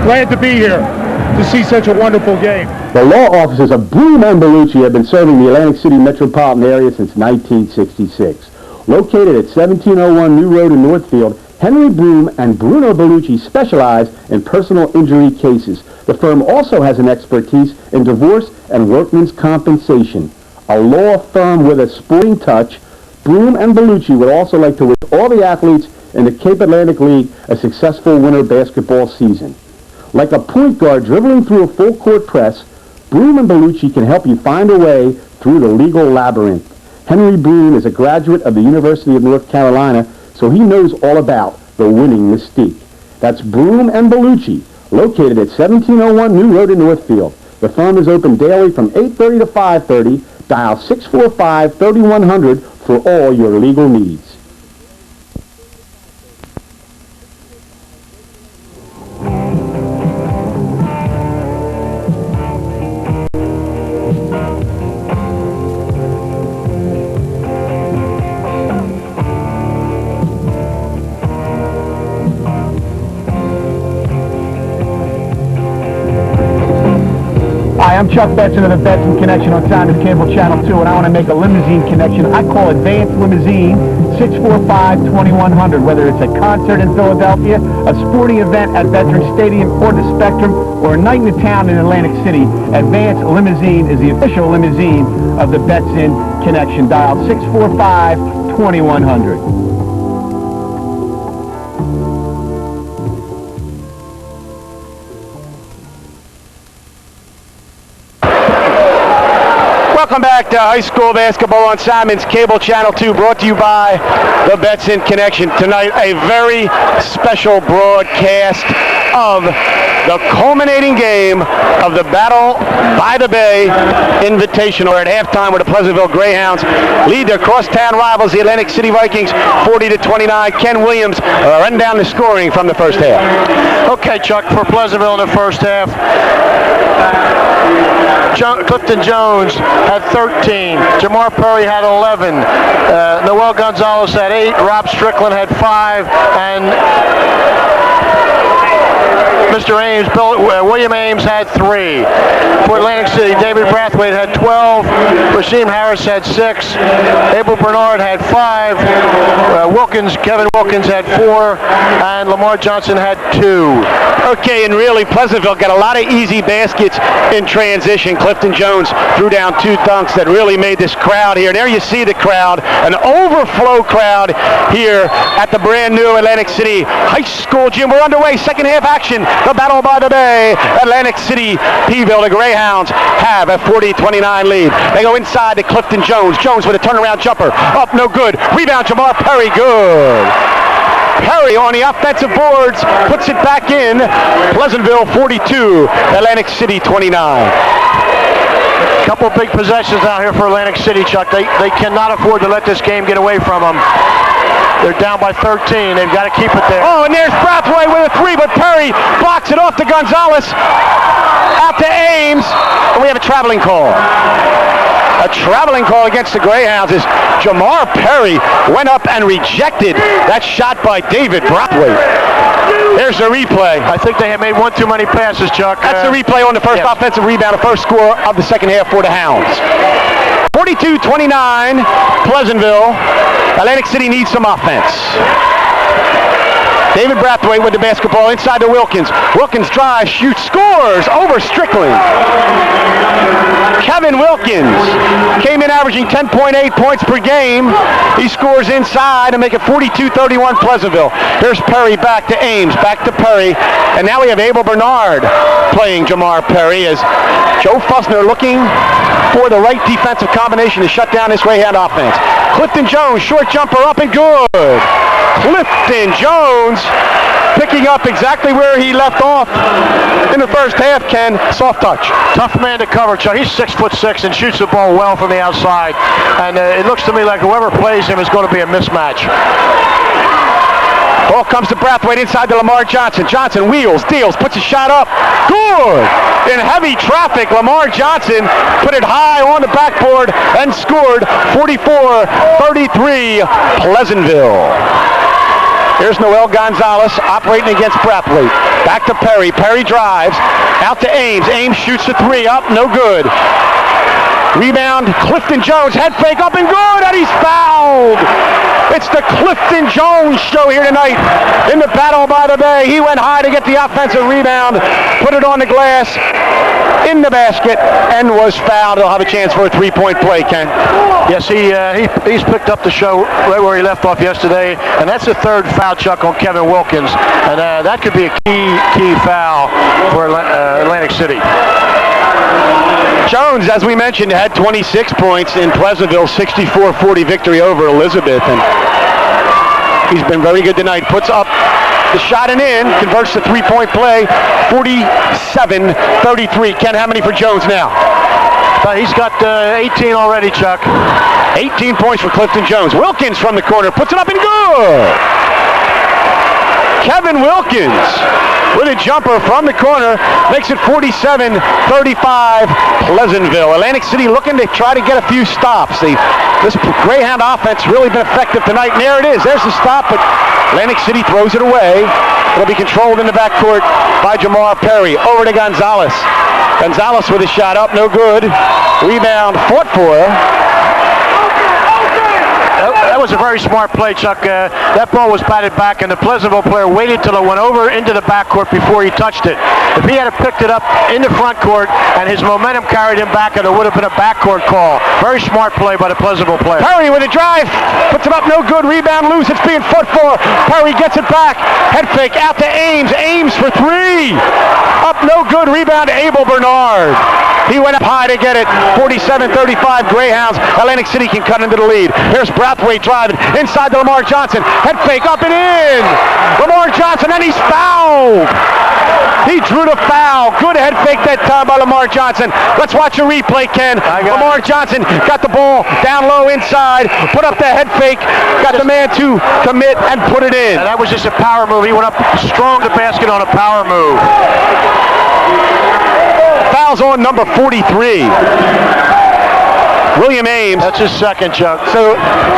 Glad to be here to see such a wonderful game. The law offices of Broom and Bellucci have been serving the Atlantic City metropolitan area since 1966. Located at 1701 New Road in Northfield, Henry Broom and Bruno Bellucci specialize in personal injury cases. The firm also has an expertise in divorce and workmen's compensation. A law firm with a sporting touch, Broom and Bellucci would also like to wish all the athletes in the Cape Atlantic League a successful winter basketball season. Like a point guard dribbling through a full court press, Broom and Bellucci can help you find a way through the legal labyrinth. Henry Broom is a graduate of the University of North Carolina, so he knows all about the winning mystique. That's Broom and Bellucci, located at 1701 New Road in Northfield. The firm is open daily from 8:30 to 5:30. Dial 645-3100 for all your legal needs. I'm Chuck Betson of the Betson Connection on Simon Cable Channel 2, and I want to make a limousine connection. I call Advanced Limousine 645-2100, whether it's a concert in Philadelphia, a sporting event at Veterans Stadium or the Spectrum, or a night in the town in Atlantic City. Advanced Limousine is the official limousine of the Betson Connection. Dial 645-2100. Welcome back to high school basketball on Simon's Cable Channel 2, brought to you by the Betson Connection. Tonight, a very special broadcast of the culminating game of the Battle by the Bay Invitational. At halftime, where the Pleasantville Greyhounds lead their crosstown rivals, the Atlantic City Vikings, 40-29. Ken Williams run down the scoring from the first half. Okay, Chuck, for Pleasantville in the first half, Clifton Jones had 13. Jamar Perry had 11. Noel Gonzalez had 8. Rob Strickland had 5. And Mr. Ames, William Ames had 3. For Atlantic City, David Brathwaite had 12. Rasheem Harris had 6. Abel Bernard had 5. Kevin Wilkins had 4. And Lamar Johnson had 2. Okay, and really, Pleasantville got a lot of easy baskets in transition. Clifton Jones threw down 2 dunks that really made this crowd here. There you see the crowd, an overflow crowd here at the brand new Atlantic City High School gym. We're underway, second half action. The Battle by the Bay. Atlantic City, Peeville, the Greyhounds have a 40-29 lead. They go inside to Clifton Jones. Jones with a turnaround jumper. Up, no good. Rebound, Jamar Perry, good. Perry on the offensive boards, puts it back in. Pleasantville 42, Atlantic City 29. Couple big possessions out here for Atlantic City, Chuck. They cannot afford to let this game get away from them. They're down by 13. They've got to keep it there. Oh, and there's Brathwaite with a 3, but Perry blocks it off to Gonzalez. Out to Ames. And we have a traveling call. A traveling call against the Greyhounds as Jamar Perry went up and rejected that shot by David Brathwaite. There's the replay. I think they have made one too many passes, Chuck. That's the replay on the first offensive rebound, the first score of the second half for the Hounds. 42-29, Pleasantville. Atlantic City needs some offense. David Brathwaite with the basketball inside to Wilkins. Wilkins drives, shoots, scores over Strickland. Kevin Wilkins came in averaging 10.8 points per game. He scores inside to make it 42-31 Pleasantville. Here's Perry back to Ames, back to Perry. And now we have Abel Bernard playing Jamar Perry as Joe Fussner looking for the right defensive combination to shut down this Greyhound offense. Clifton Jones, short jumper up and good. Clifton Jones picking up exactly where he left off in the first half, Ken. Soft touch. Tough man to cover, Chuck. He's 6'6" and shoots the ball well from the outside. And it looks to me like whoever plays him is going to be a mismatch. Ball comes to Brathwaite inside to Lamar Johnson. Johnson wheels, deals, puts a shot up. Good! In heavy traffic, Lamar Johnson put it high on the backboard and scored 44-33 Pleasantville. Here's Noel Gonzalez operating against Brathwaite. Back to Perry. Perry drives. Out to Ames. Ames shoots the 3 up. No good. Rebound. Clifton Jones. Head fake up and good. And he's fouled. It's the Clifton Jones show here tonight in the Battle by the Bay. He went high to get the offensive rebound. Put it on the glass. In the basket and was fouled. He'll have a chance for a 3-point play, Ken. Yes, he's picked up the show right where he left off yesterday, and that's the 3rd foul, Chuck, on Kevin Wilkins, and that could be a key foul for Atlantic City. Jones, as we mentioned, had 26 points in Pleasantville's 64-40 victory over Elizabeth, and he's been very good tonight. Puts up the shot and in, converts the 3-point play, 47-33. Ken, how many for Jones now? He's got 18 already, Chuck. 18 points for Clifton Jones. Wilkins from the corner, puts it up and good! Kevin Wilkins with a jumper from the corner makes it 47-35 Pleasantville. Atlantic City looking to try to get a few stops. This Greyhound offense really been effective tonight, and there it is. There's the stop, but Atlantic City throws it away. It'll be controlled in the backcourt by Jamar Perry. Over to Gonzalez. Gonzalez with a shot up, no good. Rebound fought for. That was a very smart play, Chuck. That ball was batted back, and the Pleasantville player waited till it went over into the backcourt before he touched it. If he had picked it up in the front court and his momentum carried him back, it would have been a backcourt call. Very smart play by the Pleasantville player. Perry with a drive, puts it up, no good. Rebound loose, it's being fought for. Perry gets it back. Head fake out to Ames. Ames for three. Up, no good. Rebound to Abel Bernard. He went up high to get it. 47-35 Greyhounds. Atlantic City can cut into the lead. Here's Brathwaite driving inside to Lamar Johnson. Head fake up and in. Lamar Johnson, and he's fouled. He drew the foul. Good head fake that time by Lamar Johnson. Let's watch a replay, Ken. Lamar Johnson got the ball down low inside, put up the head fake, got the man to commit and put it in. And that was just a power move. He went up strong to basket on a power move. Fouls on number 43. William Ames. That's his second, Chuck. So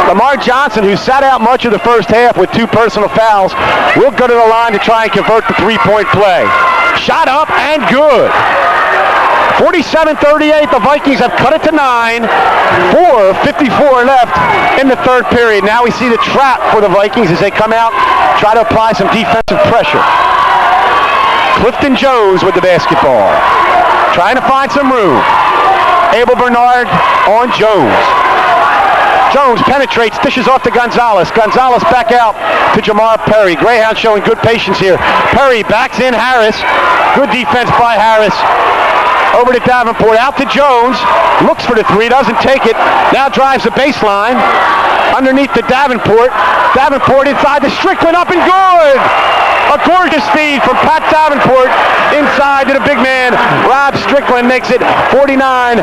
Lamar Johnson, who sat out much of the first half with 2 personal fouls, will go to the line to try and convert the three-point play. Shot up and good. 47-38, the Vikings have cut it to 9. 4:54 left in the third period. Now we see the trap for the Vikings as they come out, try to apply some defensive pressure. Clifton Jones with the basketball, trying to find some room. Abel Bernard on Jones. Jones penetrates, dishes off to Gonzalez. Gonzalez back out to Jamar Perry. Greyhound showing good patience here. Perry backs in Harris. Good defense by Harris. Over to Davenport, out to Jones. Looks for the three, doesn't take it. Now drives the baseline. Underneath to Davenport. Davenport inside to Strickland, up and good! A gorgeous feed from Pat Davenport inside to the big man. Rob Strickland makes it 49-38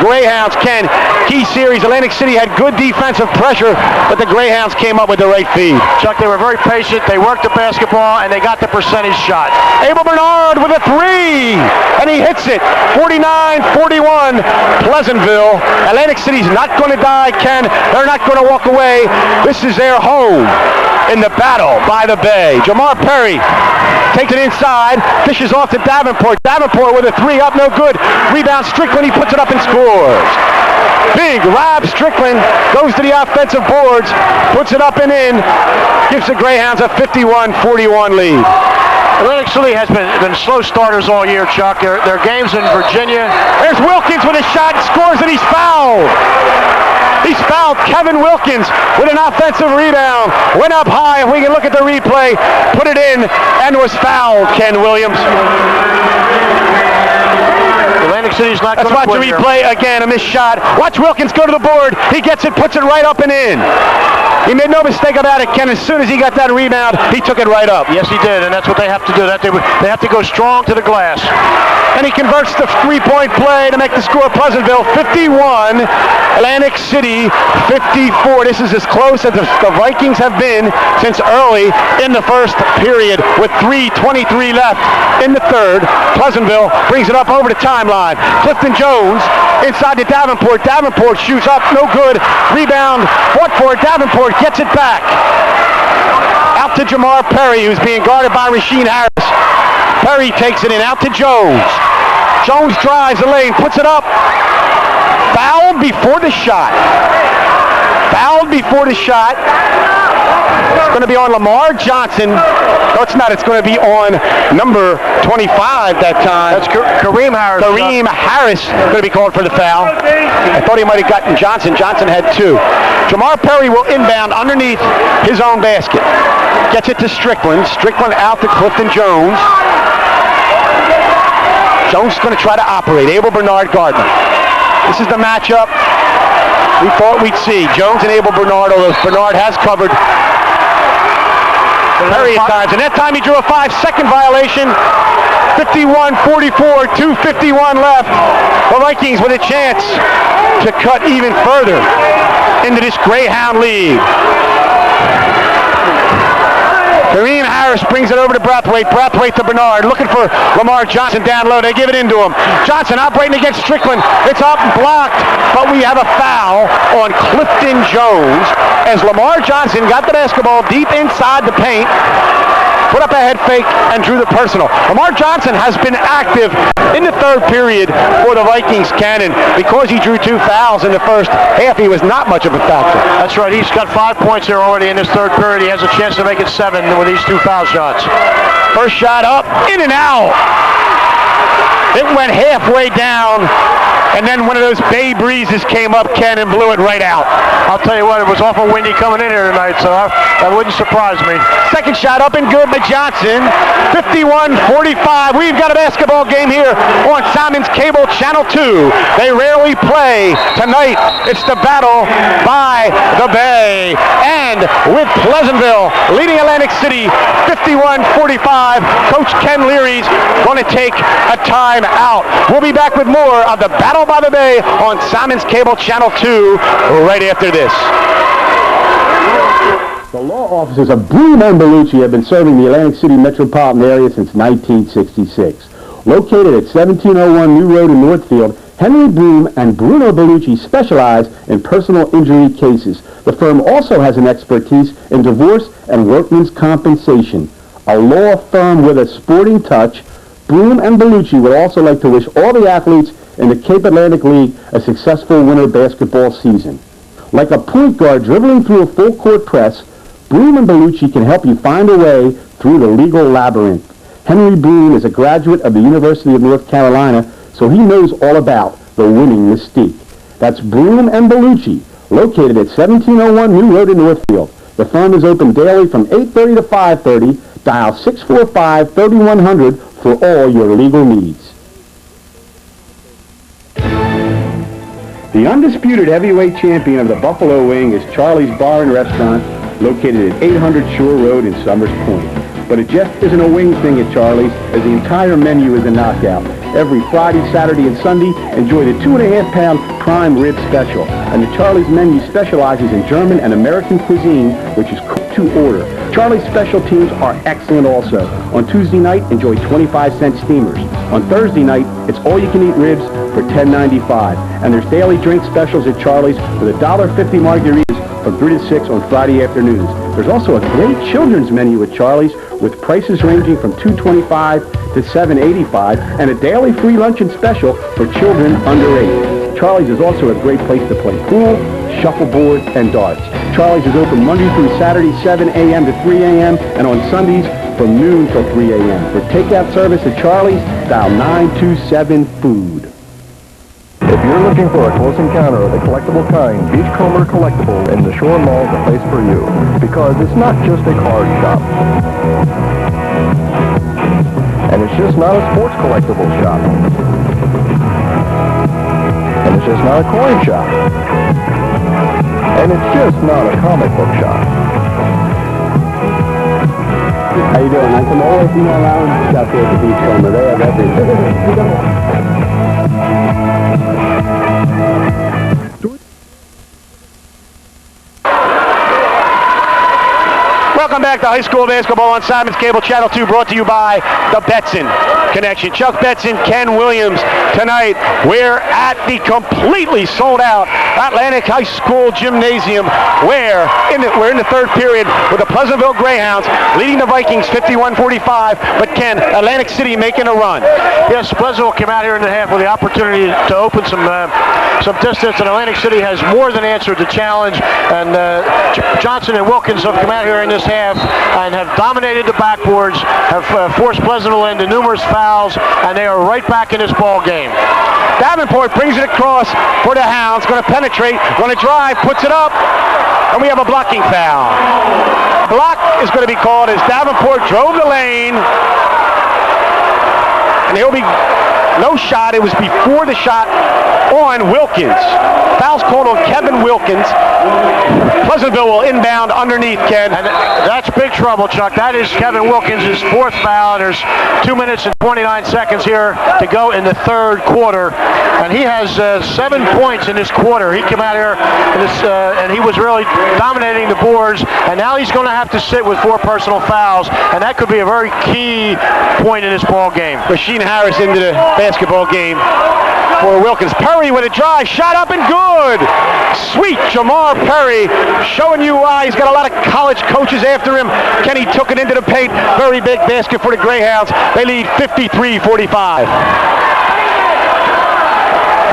Greyhounds. Ken, key series. Atlantic City had good defensive pressure, but the Greyhounds came up with the right feed. Chuck, they were very patient. They worked the basketball, and they got the percentage shot. Abel Bernard with a three, and he hits it. 49-41 Pleasantville. Atlantic City's not going to die, Ken. They're not going to walk away. This is their home in the battle by the Bay. Jamar Perry takes it inside, dishes off to Davenport. Davenport with a three, up, no good. Rebound Strickland, he puts it up and scores. Big Rob Strickland goes to the offensive boards, puts it up and in, gives the Greyhounds a 51-41 lead. Atlantic City has been slow starters all year, Chuck. Their games in Virginia. There's Wilkins with a shot, scores, and he's fouled. He's fouled. Kevin Wilkins with an offensive rebound. Went up high. If we can look at the replay, put it in, and was fouled, Ken Williams. Atlantic City's not going to Let's watch the replay again. A missed shot. Watch Wilkins go to the board. He gets it, puts it right up and in. He made no mistake about it, Ken. As soon as he got that rebound, he took it right up. Yes, he did, and that's what they have to do. They have to go strong to the glass. And he converts the three-point play to make the score Pleasantville 51, Atlantic City 54. This is as close as the Vikings have been since early in the first period with 3:23 left in the third. Pleasantville brings it up over the timeline. Clifton Jones inside to Davenport. Davenport shoots up, no good. Rebound, fought for it. Davenport gets it back. Out to Jamar Perry, who's being guarded by Rasheed Harris. Perry takes it in, out to Jones. Jones drives the lane, puts it up. Fouled before the shot. Fouled before the shot. It's going to be on Lamar Johnson. No, it's not. It's going to be on number 25 that time. That's Kareem Harris. Kareem Harris going to be called for the foul. I thought he might have gotten Johnson. Johnson had 2. Jamar Perry will inbound underneath his own basket. Gets it to Strickland. Strickland out to Clifton Jones. Jones is going to try to operate. Abel Bernard Gardner. This is the matchup we thought we'd see. Jones and Abel Bernard, although Bernard has covered Perry at times. And that time he drew a 5-second violation. 51-44, 2:51 left. The Vikings with a chance to cut even further into this Greyhound lead. Kareem Harris brings it over to Brathwaite. Brathwaite to Bernard, looking for Lamar Johnson down low. They give it into him. Johnson operating against Strickland. It's up and blocked, but we have a foul on Clifton Jones as Lamar Johnson got the basketball deep inside the paint. put up a head fake, and drew the personal. Lamar Johnson has been active in the third period for the Vikings, Ken, and because he drew 2 fouls in the first half, he was not much of a factor. That's right. He's got 5 points here already in this third period. He has a chance to make it 7 with these 2 foul shots. First shot up, in and out. It went halfway down, and then one of those bay breezes came up, Ken, and blew it right out. I'll tell you what, it was awful windy coming in here tonight, so that wouldn't surprise me. Second shot up and good by Johnson. 51-45. We've got a basketball game here on Simon's Cable Channel 2. They rarely play. Tonight, it's the battle by the Bay. And with Pleasantville leading Atlantic City 51-45, Coach Ken Leary's going to take a time out. We'll be back with more of the Battle by the Bay on Simon's Cable Channel 2 right after this. The law offices of Broom and Bellucci have been serving the Atlantic City metropolitan area since 1966. Located at 1701 New Road in Northfield, Henry Broom and Bruno Bellucci specialize in personal injury cases. The firm also has an expertise in divorce and workmen's compensation. A law firm with a sporting touch, Broom and Bellucci would also like to wish all the athletes in the Cape Atlantic League a successful winter basketball season. Like a point guard dribbling through a full-court press, Broom and Bellucci can help you find a way through the legal labyrinth. Henry Broom is a graduate of the University of North Carolina, so he knows all about the winning mystique. That's Broom and Bellucci, located at 1701 New Road in Northfield. The firm is open daily from 8:30 to 5:30. Dial 645-3100 for all your legal needs. The undisputed heavyweight champion of the Buffalo Wing is Charlie's Bar and Restaurant, located at 800 Shore Road in Summers Point. But it just isn't a wing thing at Charlie's, as the entire menu is a knockout. Every Friday, Saturday, and Sunday, enjoy the 2.5-pound prime rib special. And the Charlie's menu specializes in German and American cuisine, which is cooked to order. Charlie's special teams are excellent also. On Tuesday night, enjoy 25-cent steamers. On Thursday night, it's all-you-can-eat ribs for $10.95. And there's daily drink specials at Charlie's with $1.50 margaritas from 3 to 6 on Friday afternoons. There's also a great children's menu at Charlie's with prices ranging from $2.25 to $7.85 and a daily free luncheon special for children under 8. Charlie's is also a great place to play pool, shuffleboard, and darts. Charlie's is open Monday through Saturday, 7 a.m. to 3 a.m. and on Sundays from noon till 3 a.m. For takeout service at Charlie's, dial 927-FOOD. If you're looking for a close encounter of the collectible kind, Beachcomber Collectible in the Shore Mall is the place for you. Because it's not just a card shop. And it's just not a sports collectible shop. And it's just not a coin shop. And it's just not a comic book shop. How you doing? I'm from always female lounge out there at the Beachcomber. They have everything. Welcome back to high school basketball on Simon's Cable Channel 2, brought to you by the Betson Connection. Chuck Betson, Ken Williams. Tonight, we're at the completely sold-out Atlantic High School Gymnasium, where we're in the third period with the Pleasantville Greyhounds leading the Vikings 51-45. But Ken, Atlantic City making a run. Yes, Pleasantville came out here in the half with the opportunity to open some distance, and Atlantic City has more than answered the challenge. And Johnson and Wilkins have come out here in this half and have dominated the backboards, have forced Pleasantville into numerous fouls, and they are right back in this ball game. Davenport brings it across for the Hounds, going to penetrate, going to drive, puts it up, and we have a blocking foul. Block is going to be called as Davenport drove the lane, and he'll be no shot. It was before the shot on Wilkins. Foul's called on Kevin Wilkins. Pleasantville will inbound underneath, Ken. And that's big trouble, Chuck. That is Kevin Wilkins' fourth foul. There's 2 minutes and 29 seconds here to go in the third quarter. And he has 7 points in this quarter. He came out here and he was really dominating the boards. And now he's going to have to sit with 4 personal fouls. And that could be a very key point in this ball game. Rasheed Harris into the basketball game for Wilkins. Perry with a drive, shot up and good. Sweet Jamar Perry, showing you why he's got a lot of college coaches after him. Kenny took it into the paint. Very big basket for the Greyhounds. They lead 53-45.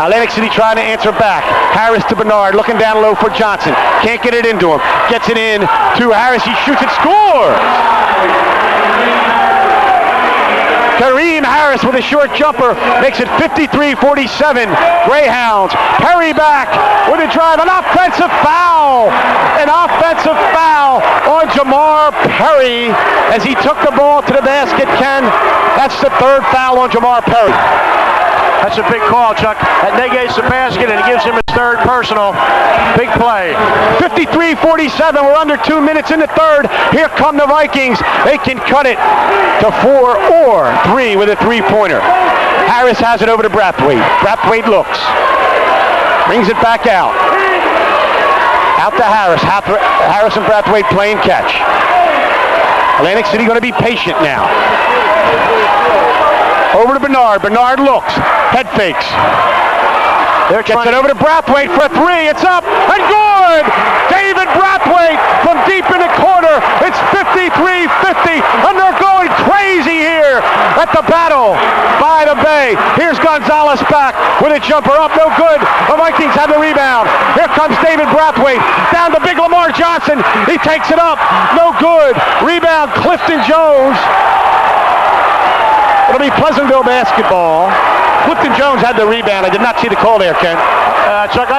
Atlantic City trying to answer back. Harris to Bernard, looking down low for Johnson. Can't get it into him. Gets it in to Harris. He shoots it, scores! Kareem Harris with a short jumper makes it 53-47. Greyhounds. Perry back with a drive. An offensive foul. An offensive foul on Jamar Perry as he took the ball to the basket. Ken, that's the third foul on Jamar Perry. That's a big call, Chuck. That negates the basket and it gives him his third personal. Big play. 53-47. We're under 2 minutes in the third. Here come the Vikings. They can cut it to 4 or 3 with a three-pointer. Harris has it over to Brathwaite. Brathwaite looks. Brings it back out. Out to Harris. Harris and Brathwaite playing catch. Atlantic City going to be patient now. Over to Bernard. Bernard looks. Head fakes. Gets it over to Brathwaite for a three. It's up and good! David Brathwaite from deep in the corner. It's 53-50 and they're going crazy here at the battle by the Bay. Here's Gonzalez back with a jumper up. No good. The Vikings have the rebound. Here comes David Brathwaite. Down to big Lamar Johnson. He takes it up. No good. Rebound Clifton Jones. It'll be Pleasantville basketball. Clifton Jones had the rebound. I did not see the call there, Ken. Chuck,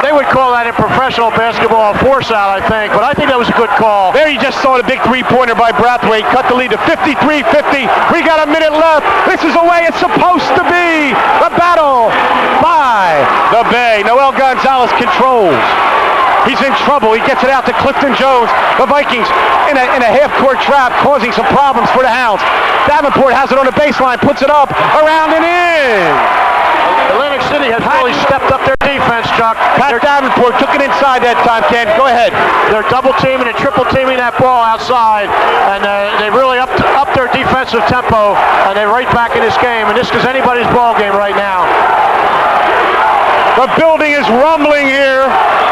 they would call that in professional basketball a force out, I think, but I think that was a good call. There you just saw the big three-pointer by Brathwaite. Cut the lead to 53-50. We got a minute left. This is the way it's supposed to be. The battle by the Bay. Noel Gonzalez controls. He's in trouble. He gets it out to Clifton Jones. The Vikings in a half-court trap, causing some problems for the Hounds. Davenport has it on the baseline, puts it up, around and in. Atlantic City has really stepped up their defense, Chuck. Pat Davenport took it inside that time, Ken. Go ahead. They're double-teaming and triple-teaming that ball outside, and they really upped their defensive tempo, and they're right back in this game, and this is anybody's ball game right now. The building is rumbling here.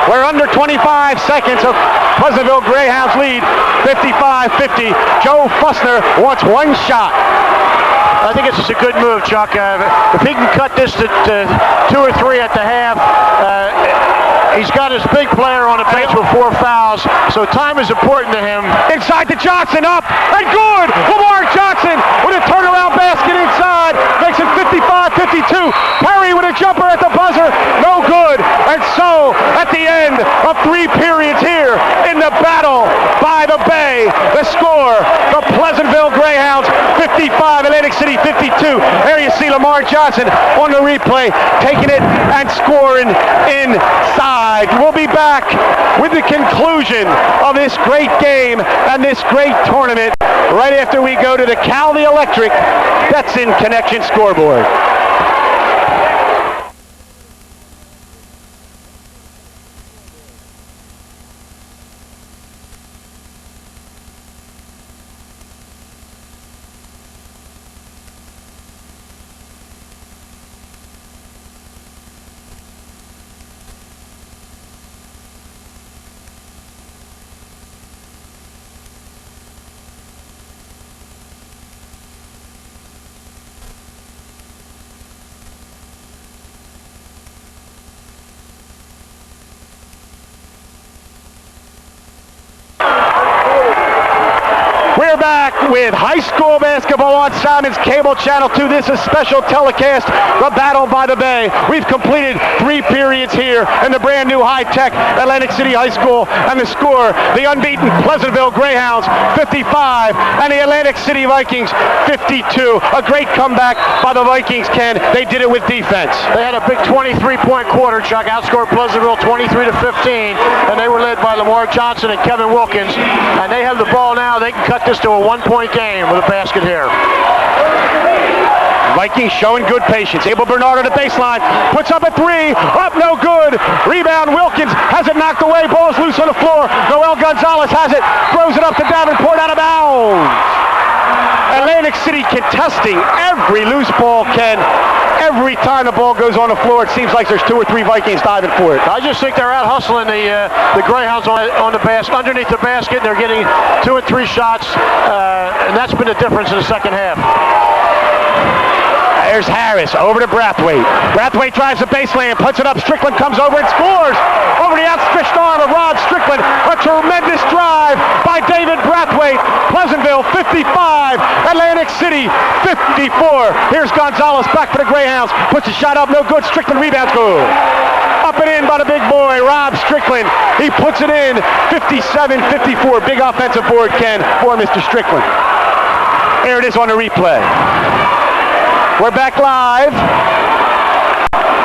We're under 25 seconds. So Pleasantville Greyhounds lead 55-50. Joe Fussner wants one shot. I think it's a good move, Chuck. If he can cut this to 2 or 3 at the half, he's got his big player on the bench with 4 fouls, so time is important to him. Inside to Johnson, up and good! Lamar Johnson with a turnaround basket inside, makes it 55-52. Perry with a jumper at the buzzer, no good. And so, at the end of 3 periods here in the battle by the Bay, the score, the Pleasantville Greyhounds 55, Atlantic City 52. There you see Lamar Johnson on the replay, taking it and scoring inside. We'll be back with the conclusion of this great game and this great tournament right after we go to the Cal the Electric Betson Connection scoreboard. We're back with high school basketball on Simon's Cable Channel 2. This is special telecast, the Battle by the Bay. We've completed 3 periods here in the brand new high-tech Atlantic City High School. And the score, the unbeaten Pleasantville Greyhounds 55 and the Atlantic City Vikings 52. A great comeback by the Vikings, Ken. They did it with defense. They had a big 23-point quarter, Chuck. Outscored Pleasantville 23-15, and they were led by Lamar Johnson and Kevin Wilkins. And they have the ball now. They can cut this to a 1-point game with a basket here. Vikings showing good patience. Abel Bernard on the baseline, puts up a 3, up no good. Rebound, Wilkins has it knocked away. Ball is loose on the floor. Noel Gonzalez has it, throws it up to Davenport, out of bounds. Atlantic City contesting every loose ball, Ken. Every time the ball goes on the floor, it seems like there's 2 or 3 Vikings diving for it. I just think they're out hustling the Greyhounds on the basket, underneath the basket. They're getting 2 or 3 shots, and that's been the difference in the second half. There's Harris over to Brathwaite. Brathwaite drives the baseline, puts it up. Strickland comes over and scores. Over the outstretched arm of Rod Strickland. A tremendous drive by David Brathwaite. Pleasantville 55, Atlantic City 54. Here's Gonzalez back for the Greyhounds. Puts a shot up, no good. Strickland rebounds, good. Up and in by the big boy, Rob Strickland. He puts it in 57-54. Big offensive board, Ken, for Mr. Strickland. There it is on the replay. We're back live.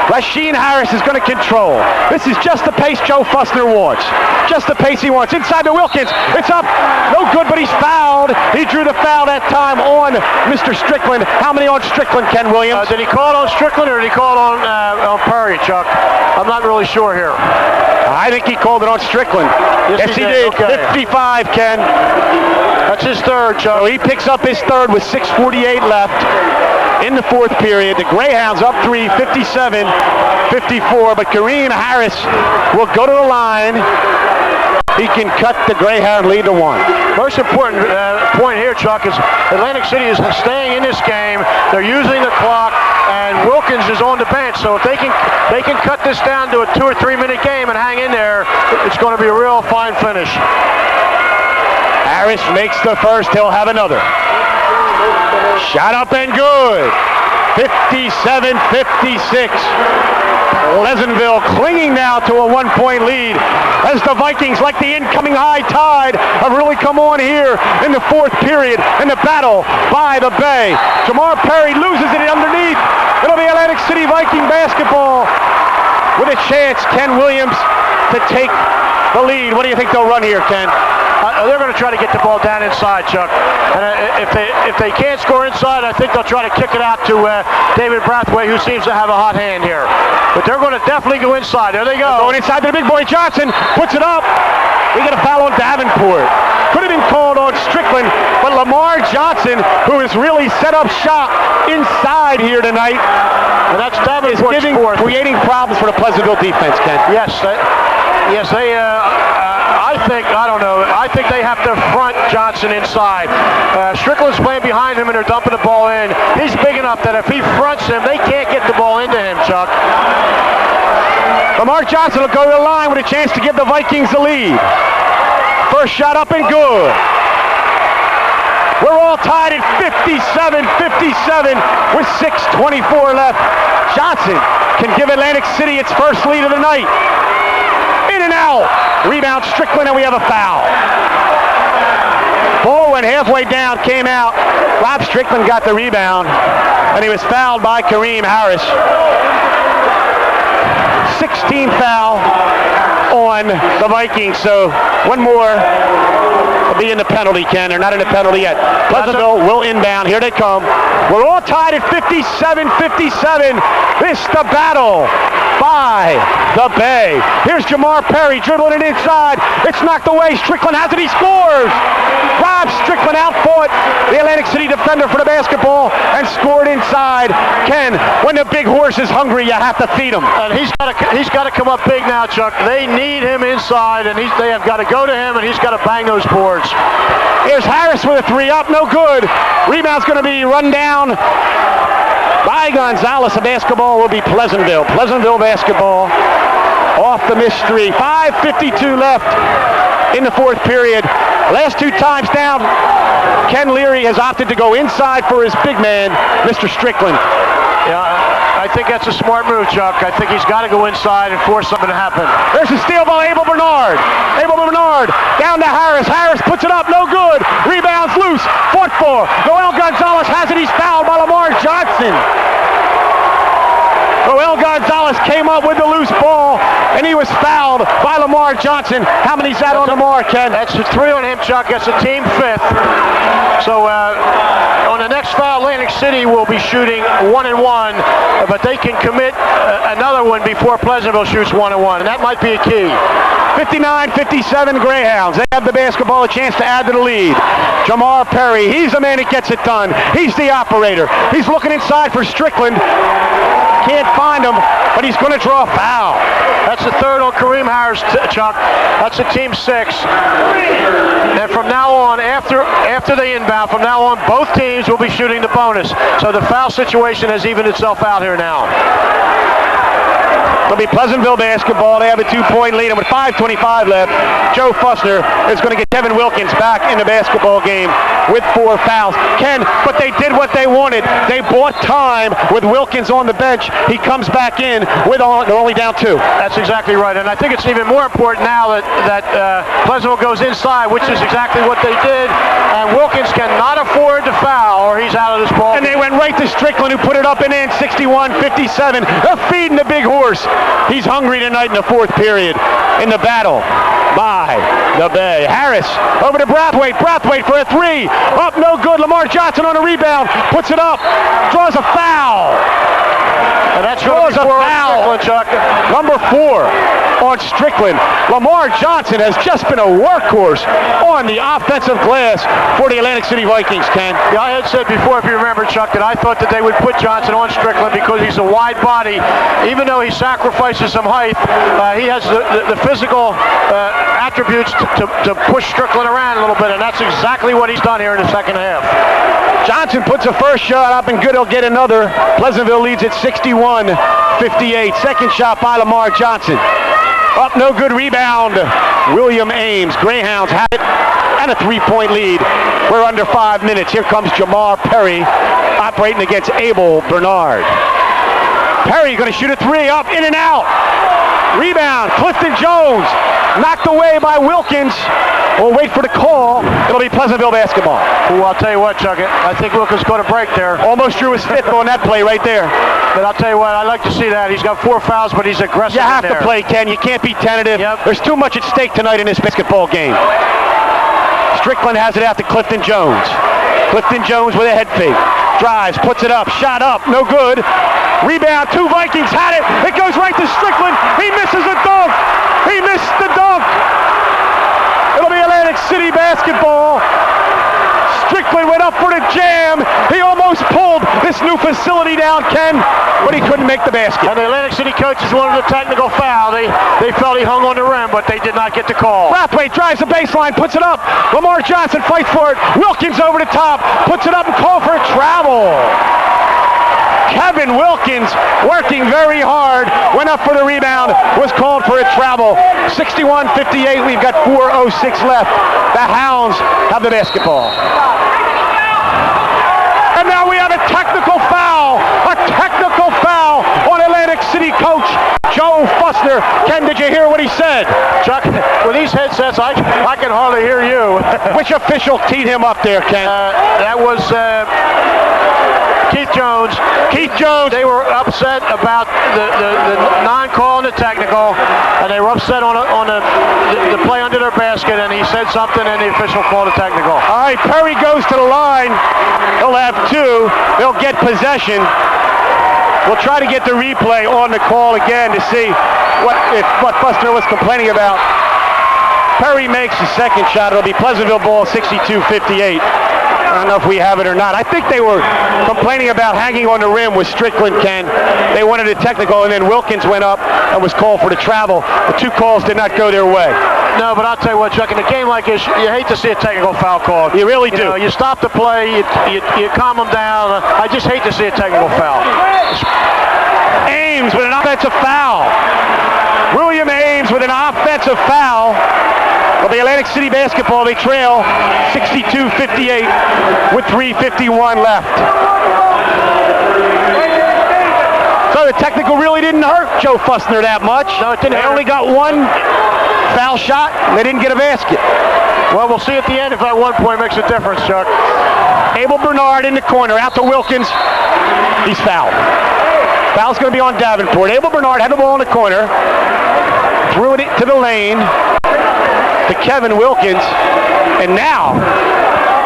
Rasheed Harris is going to control. This is just the pace Joe Fussner wants. Just the pace he wants. Inside to Wilkins. It's up. No good, but he's fouled. He drew the foul that time on Mr. Strickland. How many on Strickland, Ken Williams? Did he call it on Strickland or did he call it on Perry, Chuck? I'm not really sure here. I think he called it on Strickland. Yes, he did. Okay. 55, Ken. That's his third, Chuck. So he picks up his third with 6:48 left. In the fourth period, the Greyhounds up 3, 57-54, but Kareem Harris will go to the line. He can cut the Greyhound lead to 1. Most important point here, Chuck, is Atlantic City is staying in this game. They're using the clock, and Wilkins is on the bench. So if they can cut this down to a 2 or 3 minute game and hang in there, it's going to be a real fine finish. Harris makes the first. He'll have another. Shot up and good. 57-56. Pleasantville clinging now to a 1-point lead as the Vikings, like the incoming high tide, have really come on here in the fourth period in the battle by the Bay. Jamar Perry loses it underneath. It'll be Atlantic City Viking basketball with a chance, Ken Williams, to take the lead. What do you think they'll run here, Ken? They're going to try to get the ball down inside, Chuck. And if they can't score inside, I think they'll try to kick it out to David Brathwaite, who seems to have a hot hand here. But they're going to definitely go inside. There they go. Going inside to the big boy Johnson. Puts it up. We got a foul on Davenport. Could have been called on Strickland, but Lamar Johnson, who has really set up shop inside here tonight, and that's Davenport's fourth. Creating problems for the Pleasantville defense, Ken. Yes, they. I think they have to front Johnson inside. Strickland's playing behind him and they're dumping the ball in. He's big enough that if he fronts him, they can't get the ball into him, Chuck. Lamar Johnson will go to the line with a chance to give the Vikings the lead. First shot up and good. We're all tied at 57-57 with 6:24 left. Johnson can give Atlantic City its first lead of the night. In and out. Rebound Strickland, and we have a foul. Ball went halfway down, came out. Rob Strickland got the rebound, and he was fouled by Kareem Harris. 16th foul on the Vikings, so one more will be in the penalty, Ken. They're not in the penalty yet. Pleasantville will inbound. Here they come. We're all tied at 57-57. This the battle by the Bay. Here's Jamar Perry dribbling it inside. It's knocked away. Strickland has it. He scores. Rob Strickland outfought the Atlantic City defender for the basketball and scored inside. Ken, when the big horse is hungry, you have to feed him. And he's got to come up big now, Chuck. They need him inside, and they have got to go to him, and he's got to bang those boards. Here's Harris with a 3 up. No good. Rebound's going to be run down by Gonzalez. The basketball will be Pleasantville. Pleasantville basketball off the missed 3. 5:52 left in the fourth period. Last 2 times down, Ken Leary has opted to go inside for his big man, Mr. Strickland. Yeah, I think that's a smart move, Chuck. I think he's got to go inside and force something to happen. There's a steal by Abel Bernard. Abel Bernard down to Harris. Harris puts it up. No good. Rebounds loose. Fought for. Noel Gonzalez has it. He's fouled by Lamar Johnson. Noel Gonzalez came up with the loose ball, and he was fouled by Lamar Johnson. How many's that on Lamar, Ken? That's 3 on him, Chuck. That's a team 5th. So on the next foul, Atlantic City will be shooting 1 and 1, but they can commit another one before Pleasantville shoots 1 and 1, and that might be a key. 59-57 Greyhounds. They have the basketball, a chance to add to the lead. Jamar Perry, he's the man that gets it done. He's the operator. He's looking inside for Strickland. Can't find him, but he's going to draw a foul. That's the third on Kareem Harris, Chuck. That's a team 6. And from now on, after the inbound, from now on, both teams will be shooting the bonus. So the foul situation has evened itself out here now. It'll be Pleasantville basketball. They have a 2-point lead, and with 5:25 left, Joe Fussner is going to get Kevin Wilkins back in the basketball game with 4 fouls. Ken, but they did what they wanted. They bought time with Wilkins on the bench. He comes back in with they're only down 2. That's exactly right, and I think it's even more important now that Pleasantville goes inside, which is exactly what they did. And Wilkins cannot afford to foul, or he's out of this ball. And they went right to Strickland, who put it up and in. 61-57. They're feeding the big horse. He's hungry tonight in the 4th period in the battle by the Bay. Harris over to Brathwaite. Brathwaite for a 3. Up, no good. Lamar Johnson on a rebound. Puts it up. Draws a foul. And that's draws a foul. Chuck. Number 4 on Strickland. Lamar Johnson has just been a workhorse on the offensive glass for the Atlantic City Vikings, Ken. Yeah, I had said before, if you remember, Chuck, that I thought that they would put Johnson on Strickland because he's a wide body. Even though he sacrifices some height, he has the physical attributes to push Strickland around a little bit, and that's exactly what he's done here in the second half. Johnson puts a first shot up, and good, he'll get another. Pleasantville leads at 61-58. Second shot by Lamar Johnson. Up, no good. Rebound. William Ames. Greyhounds have it, and a 3-point lead. We're under 5 minutes. Here comes Jamar Perry operating against Abel Bernard. Perry going to shoot a 3. Up, in and out. Rebound. Clifton Jones. Knocked away by Wilkins. We'll wait for the call. It'll be Pleasantville basketball. Well, I'll tell you what, Chuck. I think Wilkins got a break there. Almost drew his 5th on that play right there. But I'll tell you what, I like to see that. He's got 4 fouls, but he's aggressive. You have to play, Ken. You can't be tentative. Yep. There's too much at stake tonight in this basketball game. Strickland has it out to Clifton Jones. Clifton Jones with a head fake. Drives, puts it up, shot up, no good. Rebound, 2 Vikings had it. It goes right to Strickland. He misses a dunk. He missed the dunk. It'll be Atlantic City basketball. Strickland went up for the jam. He almost pulled this new facility down, Ken, but he couldn't make the basket. And the Atlantic City coaches wanted a technical foul. They felt he hung on the rim, but they did not get the call. Brathwaite drives the baseline, puts it up. Lamar Johnson fights for it. Wilkins over the top, puts it up and called for a travel. Kevin Wilkins, working very hard, went up for the rebound, was called for a travel. 61-58, we've got 4:06 left. The Hounds have the basketball. And now we have a technical foul on Atlantic City coach Joe Fussner. Ken, did you hear what he said? Chuck, with these headsets, I can hardly hear you. Which official teed him up there, Ken? That was Keith Jones. Keith Jones. They were upset about the non-call and the technical, and they were upset on the play under their basket, and he said something, and the official called a technical. All right, Perry goes to the line. He'll have 2. They'll get possession. We'll try to get the replay on the call again to see what Fussner was complaining about. Perry makes the second shot. It'll be Pleasantville ball, 62-58. I don't know if we have it or not. I think they were complaining about hanging on the rim with Strickland, Ken. They wanted a technical, and then Wilkins went up and was called for the travel. The 2 calls did not go their way. No, but I'll tell you what, Chuck, in a game like this, you hate to see a technical foul called. You really do. You stop the play, you calm them down. I just hate to see a technical foul. Ames with an offensive foul. William Ames with an offensive foul. Well, the Atlantic City basketball, they trail 62-58 with 3:51 left. So the technical really didn't hurt Joe Fussner that much. No, it didn't. They only got 1 foul shot, and they didn't get a basket. Well, we'll see at the end if that 1 point makes a difference, Chuck. Abel Bernard in the corner, out to Wilkins. He's fouled. Foul's going to be on Davenport. Abel Bernard had the ball in the corner, threw it to the lane to Kevin Wilkins, and now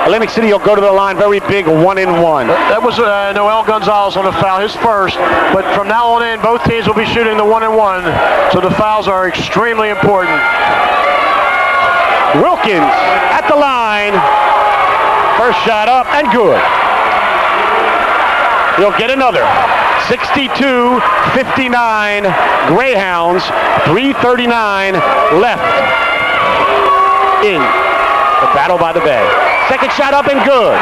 Atlantic City will go to the line, very big, 1-1. That was Noel Gonzalez on the foul, his first. But from now on in, both teams will be shooting the 1-1. So the fouls are extremely important. Wilkins at the line. First shot up and good. He'll get another. 62-59 Greyhounds. 3:39 left in the Battle by the Bay. Second shot up and good.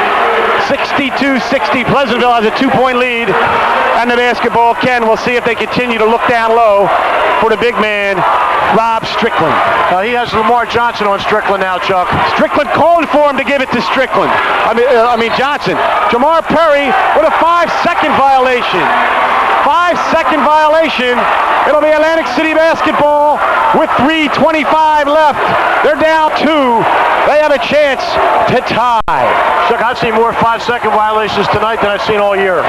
62-60. Pleasantville has a 2-point lead. And the basketball, Ken, we'll see if they continue to look down low for the big man, Rob Strickland. He has Lamar Johnson on Strickland now, Chuck. Strickland calling for him to give it to Strickland. I mean Johnson. Jamar Perry with a 5-second violation. 5-second violation. It'll be Atlantic City basketball with 3:25 left. They're down 2. They have a chance to tie. Chuck, I've seen more 5-second violations tonight than I've seen all year.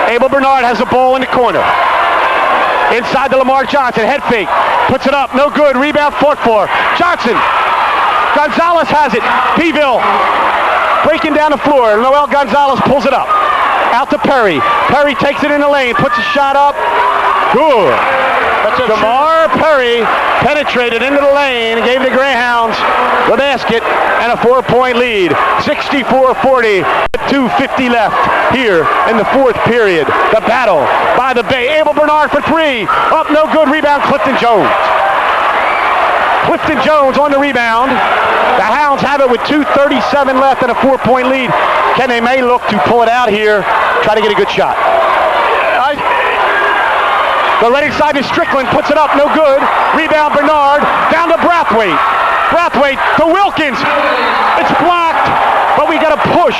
Abel Bernard has the ball in the corner. Inside to Lamar Johnson. Head fake. Puts it up. No good. Rebound fought for. Johnson. Gonzalez has it. Beeville breaking down the floor. Noel Gonzalez pulls it up. Out to Perry. Perry takes it in the lane. Puts a shot up. Good. Jamar Perry penetrated into the lane, gave the Greyhounds the basket, and a 4-point lead. 64-40, 2:50 left here in the fourth period. The Battle by the Bay. Abel Bernard for 3. Up, no good. Rebound, Clifton Jones. Clifton Jones on the rebound. The Hounds have it with 2:37 left and a 4-point lead. Ken, they may look to pull it out here, try to get a good shot. The right side to Strickland, puts it up, no good. Rebound Bernard, down to Brathwaite. Brathwaite to Wilkins. It's blocked, but we got a push.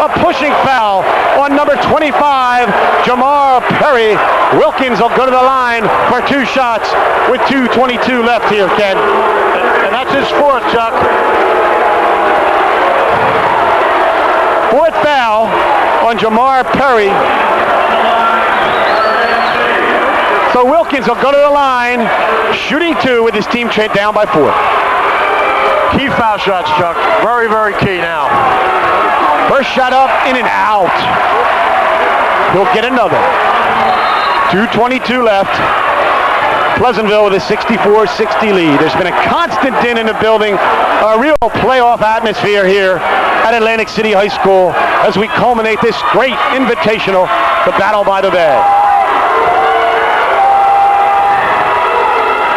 A pushing foul on number 25, Jamar Perry. Wilkins will go to the line for 2 shots with 2:22 left here, Ken. And that's his fourth, Chuck. Fourth foul on Jamar Perry. So Wilkins will go to the line, shooting 2 with his team down by 4. Key foul shots, Chuck. Very, very key now. First shot up, in and out. He'll get another. 2:22 left. Pleasantville with a 64-60 lead. There's been a constant din in the building, a real playoff atmosphere here at Atlantic City High School as we culminate this great invitational, the Battle by the Bay.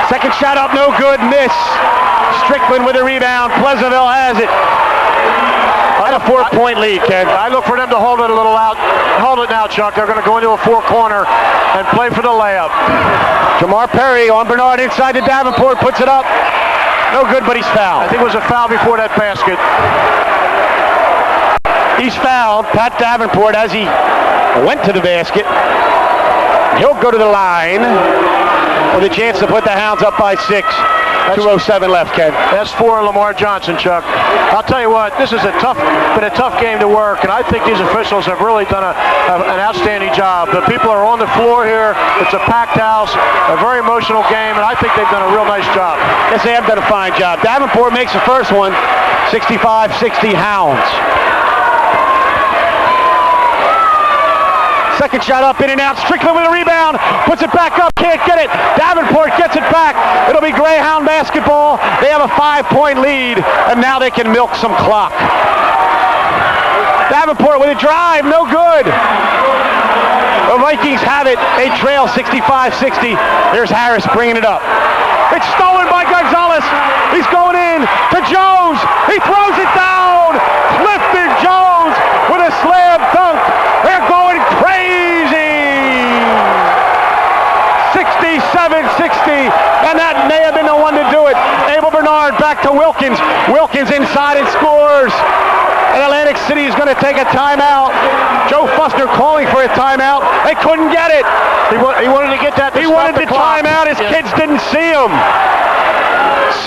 Second shot up, no good, miss. Strickland with a rebound. Pleasantville has it. And a 4-point lead, Ken. I look for them to hold it a little out. Hold it now, Chuck. They're going to go into a 4-corner and play for the layup. Jamar Perry on Bernard inside to Davenport, puts it up. No good, but he's fouled. I think it was a foul before that basket. He's fouled, Pat Davenport, as he went to the basket. He'll go to the line with a chance to put the Hounds up by 6. 2:07 left, Ken. That's for Lamar Johnson, Chuck. I'll tell you what, this is been a tough game to work, and I think these officials have really done an outstanding job. The people are on the floor here. It's a packed house, a very emotional game, and I think they've done a real nice job. Yes, they have done a fine job. Davenport makes the first one, 65-60 Hounds. Second shot up, in and out. Strickland with a rebound. Puts it back up. Can't get it. Davenport gets it back. It'll be Greyhound basketball. They have a 5-point lead, and now they can milk some clock. Davenport with a drive. No good. The Vikings have it. They trail 65-60. There's Harris bringing it up. It's stolen by Gonzalez. He's going in to Jones. He throws it down. Clifton Jones with a slam dunk. They're going crazy. 67-60, and that may have been the one to do it. Abel Bernard back to Wilkins. Wilkins inside and scores. And Atlantic City is going to take a timeout. Joe Fussner calling for a timeout. They couldn't get it. He wanted to get that. He wanted the timeout. His kids didn't see him.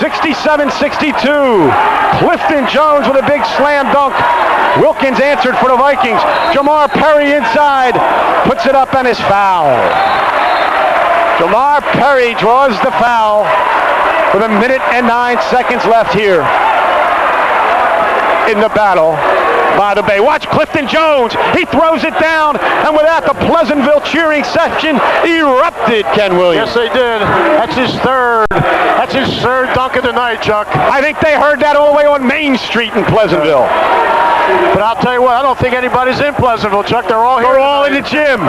67-62. Clifton Jones with a big slam dunk. Wilkins answered for the Vikings. Jamar Perry inside. Puts it up and is fouled. Jamar Perry draws the foul with 1 minute and 9 seconds left here. in the battle by the Bay. Watch Clifton Jones. He throws it down, and with that, the Pleasantville cheering section erupted, Ken Williams. Yes, they did. That's his third. That's his third dunk of the night, Chuck. I think they heard that all the way on Main Street in Pleasantville. But I'll tell you what, I don't think anybody's in Pleasantville, Chuck. They're all here. We're all in the gym.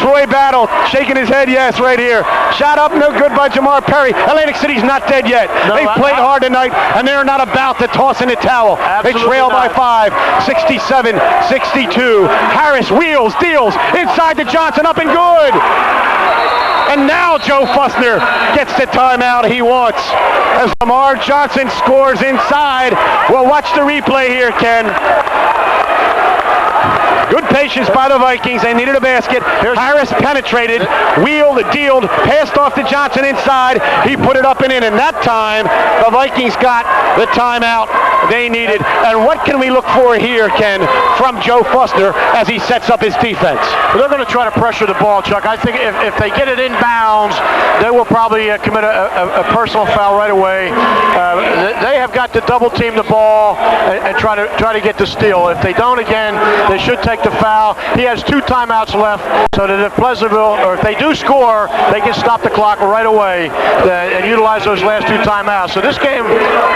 Troy Battle shaking his head yes right here. Shot up, no good by Jamar Perry. Atlantic City's not dead yet. No, They've played hard tonight, and they're not about to toss in the towel. Absolutely they trail by not. 5, 67-62. Harris wheels, deals, inside to Johnson, up and good. And now Joe Fussner gets the timeout he wants as Lamar Johnson scores inside. Well, watch the replay here, Ken. Good patience by the Vikings. They needed a basket. Harris penetrated, wheeled, dealed, passed off to Johnson inside. He put it up and in, and that time the Vikings got the timeout they needed. And what can we look for here, Ken, from Joe Fussner as he sets up his defense? Well, they're going to try to pressure the ball, Chuck. I think if they get it inbounds, they will probably commit a personal foul right away. They have got to double team the ball and try to get the steal. If they don't, again, they should take the foul. He has 2 timeouts left, so that if Pleasantville, or if they do score, they can stop the clock right away and utilize those last 2 timeouts. So this game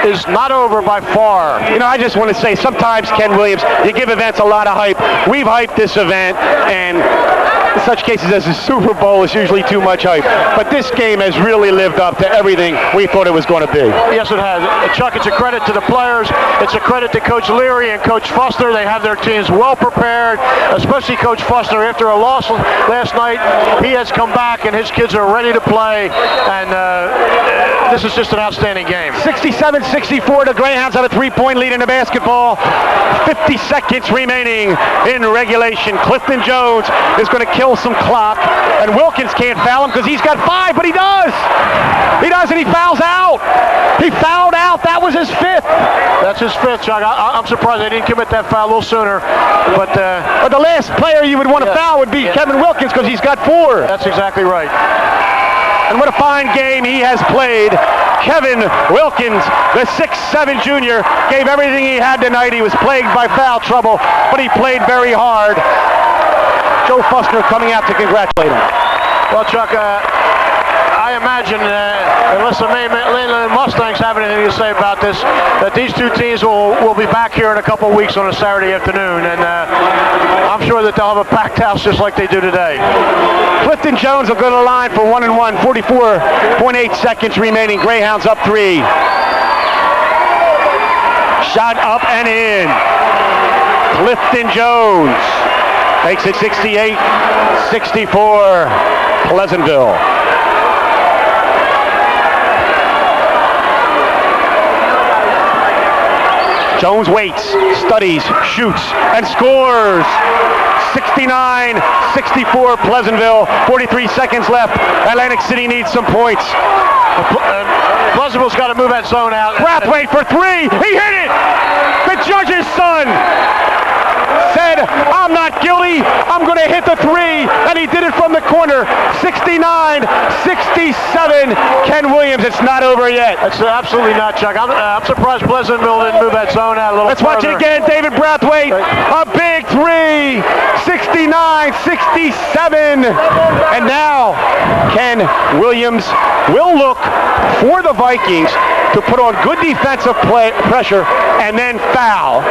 is not over by far. You know, I just want to say, sometimes, Ken Williams, you give events a lot of hype. We've hyped this event, and in such cases as the Super Bowl is usually too much hype. But this game has really lived up to everything we thought it was going to be. Yes, it has. Chuck, it's a credit to the players. It's a credit to Coach Leary and Coach Fussner. They have their teams well prepared, especially Coach Fussner. After a loss last night, he has come back, and his kids are ready to play. And this is just an outstanding game. 67-64, the Greyhounds have a 3-point lead in the basketball. 50 seconds remaining in regulation. Clifton Jones is going to kill some clock, and Wilkins can't foul him because he's got 5, but he does. He does, and he fouls out. He fouled out. That was his 5th. That's his 5th, Chuck. I'm surprised they didn't commit that foul a little sooner. But the last player you would want to foul would be Kevin Wilkins because he's got 4. That's exactly right. And what a fine game he has played. Kevin Wilkins, the 6'7" junior, gave everything he had tonight. He was plagued by foul trouble, but he played very hard. Joe Fussner coming out to congratulate him. Well, Chuck, I imagine, unless the Mainland Mustangs have anything to say about this, that these 2 teams will be back here in a couple of weeks on a Saturday afternoon, and I'm sure that they'll have a packed house just like they do today. Clifton Jones will go to the line for 1 and 1, 44.8 seconds remaining. Greyhounds up 3. Shot up and in. Clifton Jones makes it 68-64, Pleasantville. Jones waits, studies, shoots, and scores. 69-64 Pleasantville. 43 seconds left. Atlantic City needs some points. Pleasantville's got to move that zone out. Brathwaite for 3. He hit it. The judge's son said, I'm not guilty. I'm going to hit the 3. And he did it from the corner. 69-67. Ken Williams, it's not over yet. It's absolutely not, Chuck. I'm surprised Pleasantville didn't move that zone out a little Let's watch it again. David Brathwaite, a big 3. 69-67. And now Ken Williams will look for the Vikings to put on good defensive pressure and then foul.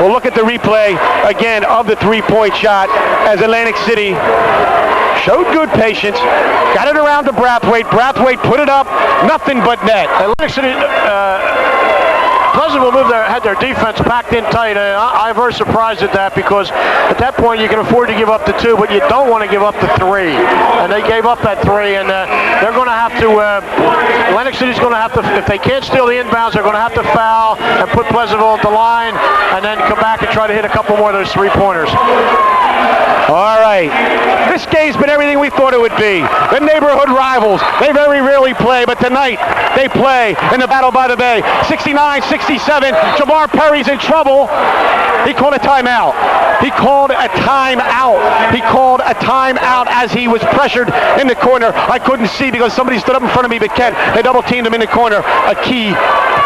We'll look at the replay again of the 3-point shot as Atlantic City showed good patience, got it around to Brathwaite. Brathwaite put it up, nothing but net. Atlantic City, Pleasantville had their defense packed in tight. I'm very surprised at that because at that point you can afford to give up the 2, but you don't want to give up the 3. And they gave up that 3, and they're going to have to, Atlantic City's going to have to, if they can't steal the inbounds, they're going to have to foul and put Pleasantville at the line and then come back and try to hit a couple more of those 3-pointers. All right. This game's been everything we thought it would be. The neighborhood rivals, they very rarely play, but tonight they play in the Battle by the Bay. 69-67. Jamar Perry's in trouble. He called a timeout. He called a timeout. He called a timeout as he was pressured in the corner. I couldn't see because somebody stood up in front of me, but Ken, they double-teamed him in the corner. A key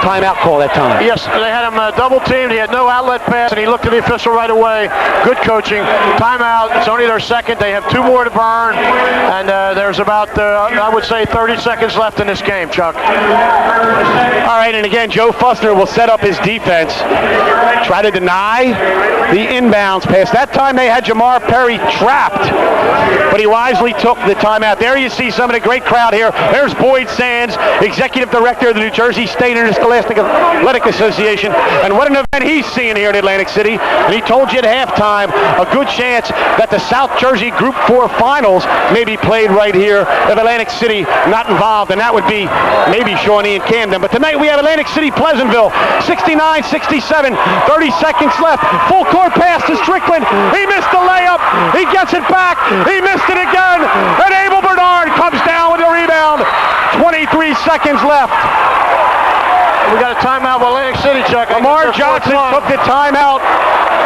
timeout call that time. Yes, they had him double teamed. He had no outlet pass, and he looked at the official right away. Good coaching. Timeout. It's only their second. They have 2 more to burn, and there's about, I would say, 30 seconds left in this game, Chuck. All right, and again, Joe Fussner will set up his defense. Try to deny the inbounds pass. That time they had Jamar Perry trapped, but he wisely took the timeout. There you see some of the great crowd here. There's Boyd Sands, Executive Director of the New Jersey State Interscholastic Athletic Association, and what an event he's seeing here in Atlantic City. And he told you at halftime, a good chance that the South Jersey Group 4 Finals may be played right here if Atlantic City not involved, and that would be maybe Shawnee and Camden. But tonight we have Atlantic City Pleasantville, 69-67, 30 seconds left. Full court pass to Strickland. He missed the layup. He gets it back. He missed it again. And Abel Bernard comes down with the rebound. 23 seconds left. We got a timeout by Atlantic City, Chuck. Lamar Johnson took the timeout.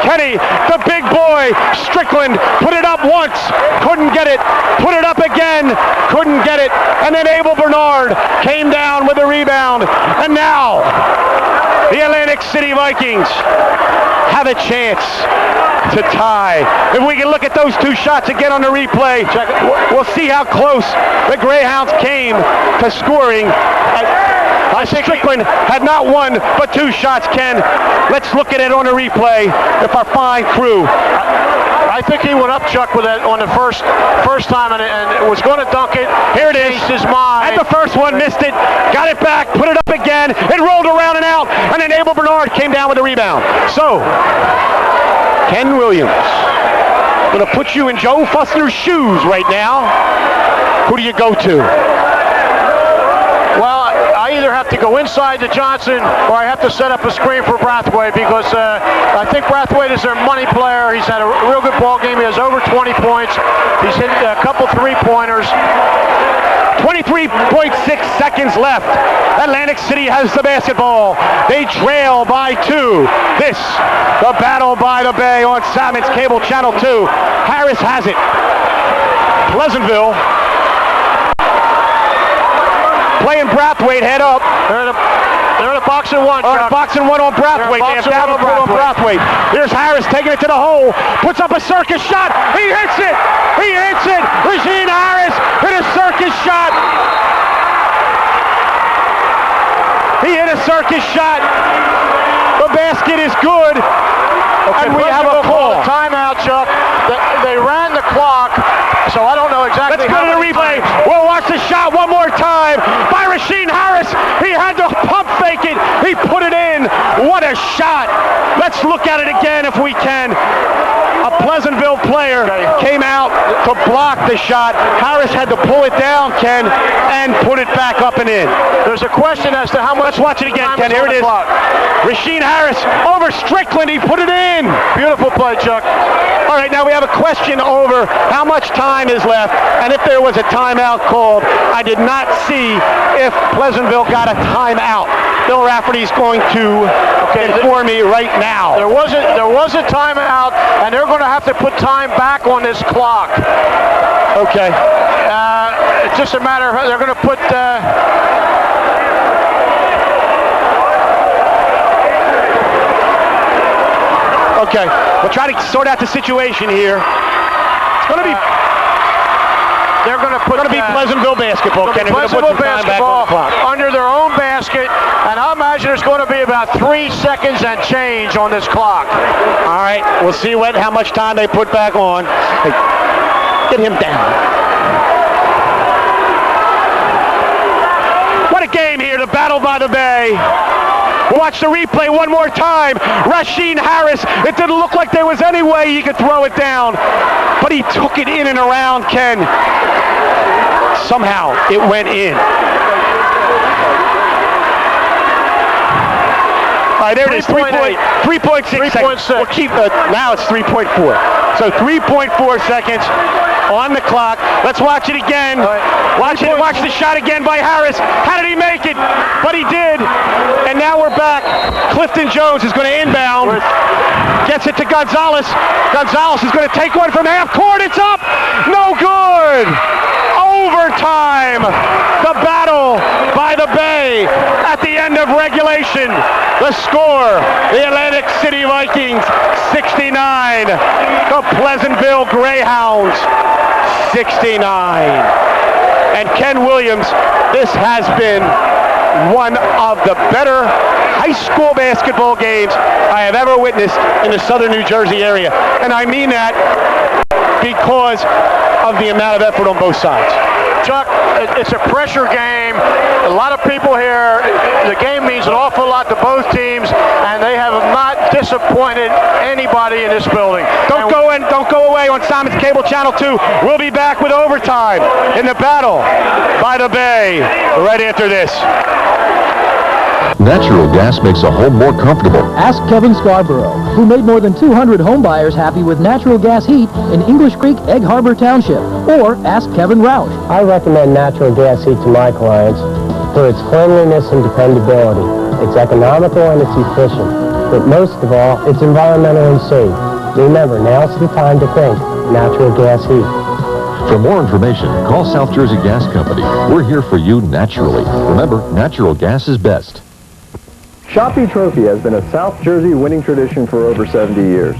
Kenny, the big boy, Strickland, put it up once, couldn't get it, put it up again, couldn't get it, and then Abel Bernard came down with the rebound. And now, the Atlantic City Vikings have a chance to tie. If we can look at those 2 shots again on the replay, we'll see how close the Greyhounds came to scoring. Strickland had not 1 but 2 shots, Ken. Let's look at it on the replay if our fine crew. I think he went up, Chuck, with that on the first time and was going to dunk it. Here it is. His mind. At the first one, missed it, got it back, put it up again. It rolled around and out, and then Abel Bernard came down with the rebound. So, Ken Williams, going to put you in Joe Fussner's shoes right now. Who do you go to? Well, I either have to go inside to Johnson or I have to set up a screen for Brathwaite because I think Brathwaite is their money player. He's had a real good ball game. He has over 20 points. He's hit a couple 3-pointers. 23.6 seconds left. Atlantic City has the basketball. They trail by 2. This, the battle by the Bay on Salmon's Cable Channel 2. Harris has it. Pleasantville playing Brathwaite, head up. They're in a box and one. Box and one on Brathwaite. They have down on Brathwaite. Here's Harris taking it to the hole. Puts up a circus shot. He hits it. He hits it. Regine Harris hit a circus shot. He hit a circus shot. The basket is good. Okay, and we have a call. Timeout, Chuck. They ran the clock, so I don't know exactly. Let's go to the replay. We'll watch the shot one more time by Rasheed Harris. He had to pump fake it. He put it in. What a shot. Let's look at it again if we can. A Pleasantville player came out to block the shot. Harris had to pull it down, Ken, and put it back up and in. There's a question as to how much. Let's watch it again, Ken. Here it is. Rasheed Harris over Strickland. He put it in. Beautiful play, Chuck. All right, now we have a question over how much time is left and if there was a timeout called. I did not see if Pleasantville got a timeout. Bill Rafferty's going to inform me right now. There was a timeout, and they're going to have to put time back on this clock. Okay. It's just a matter of they're going to put. Okay, we'll try to sort out the situation here. It's going to be. They're going to put. Going to be Pleasantville basketball. Pleasantville basketball under their own basket, and I imagine there's going to be about 3 seconds and change on this clock. All right, we'll see how much time they put back on. Hey, get him down. What a game here, the battle by the Bay. We'll watch the replay one more time. Rasheed Harris, it didn't look like there was any way he could throw it down, but he took it in and around Ken. Somehow it went in. All right, there it is, 3.6 seconds. We'll keep now it's 3.4. So 3.4 seconds on the clock. Let's watch it again. Watch the shot again by Harris. How did he make it? But he did. And now we're back. Clifton Jones is going to inbound. Gets it to Gonzalez. Gonzalez is going to take one from half court. It's up. No good. Overtime. The battle by the Bay at the end of regulation. The score, the Atlantic City Vikings 69, the Pleasantville Greyhounds 69. And Ken Williams, this has been one of the better high school basketball games I have ever witnessed in the southern New Jersey area. And I mean that because of the amount of effort on both sides. Chuck, it's a pressure game. A lot of people here. The game means an awful lot to both teams, and they have not disappointed anybody in this building. Don't go away on Simon's Cable Channel 2. We'll be back with overtime in the battle by the Bay right after this. Natural gas makes a home more comfortable. Ask Kevin Scarborough, who made more than 200 homebuyers happy with natural gas heat in English Creek, Egg Harbor Township. Or ask Kevin Roush. I recommend natural gas heat to my clients for its cleanliness and dependability. It's economical and it's efficient. But most of all, it's environmentally safe. Remember, now's the time to think natural gas heat. For more information, call South Jersey Gas Company. We're here for you naturally. Remember, natural gas is best. Shoppy Trophy has been a South Jersey winning tradition for over 70 years.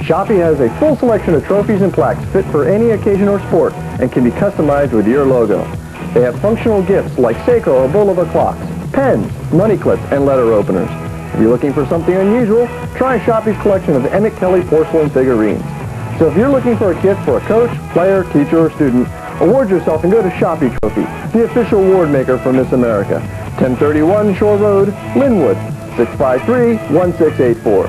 Shoppy has a full selection of trophies and plaques fit for any occasion or sport and can be customized with your logo. They have functional gifts like Seiko or Bulova clocks, pens, money clips, and letter openers. If you're looking for something unusual, try Shoppy's collection of Emmett Kelly porcelain figurines. So if you're looking for a gift for a coach, player, teacher, or student, award yourself and go to Shoppy Trophy, the official award maker for Miss America. 1031 Shore Road, Linwood, 653-1684.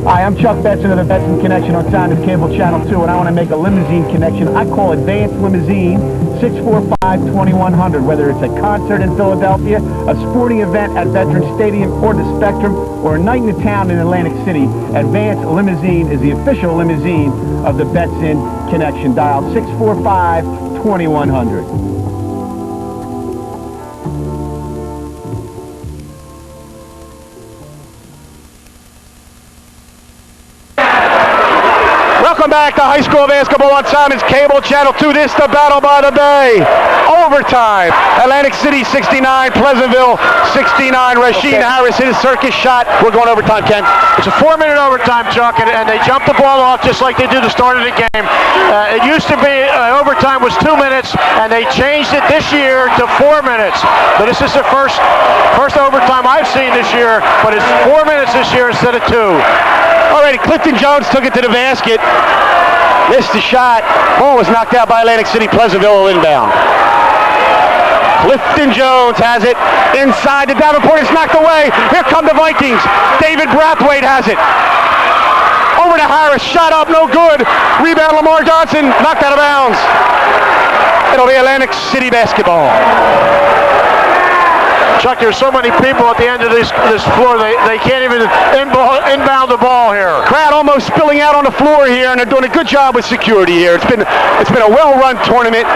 Hi, I'm Chuck Betson of the Betson Connection on Simon's Cable Channel 2, and I want to make a limousine connection. I call Advanced Limousine 645-2100. Whether it's a concert in Philadelphia, a sporting event at Veterans Stadium or the Spectrum, or a night in the town in Atlantic City, Advanced Limousine is the official limousine of the Betson Connection. Dial 645-2100. Welcome back to high school basketball on Simon's Cable Channel 2. This the Battle by the Bay. Overtime. Atlantic City 69, Pleasantville 69. Rasheen Harris hit his circus shot. We're going overtime, Ken. It's a 4-minute overtime, Chuck, and they jumped the ball off just like they do the start of the game. It used to be overtime was 2 minutes, and they changed it this year to 4 minutes. But this is the first overtime I've seen this year, but it's 4 minutes this year instead of 2. All right, Clifton Jones took it to the basket. Missed the shot. Ball was knocked out by Atlantic City. Pleasantville inbound. Clifton Jones has it inside to Davenport. It's knocked away. Here come the Vikings. David Brathwaite has it. Over to Harris. Shot up, no good. Rebound, Lamar Johnson. Knocked out of bounds. It'll be Atlantic City basketball. Chuck, there's so many people at the end of this floor, they can't even inbound the ball here. Crowd almost spilling out on the floor here, and they're doing a good job with security here. It's been a well-run tournament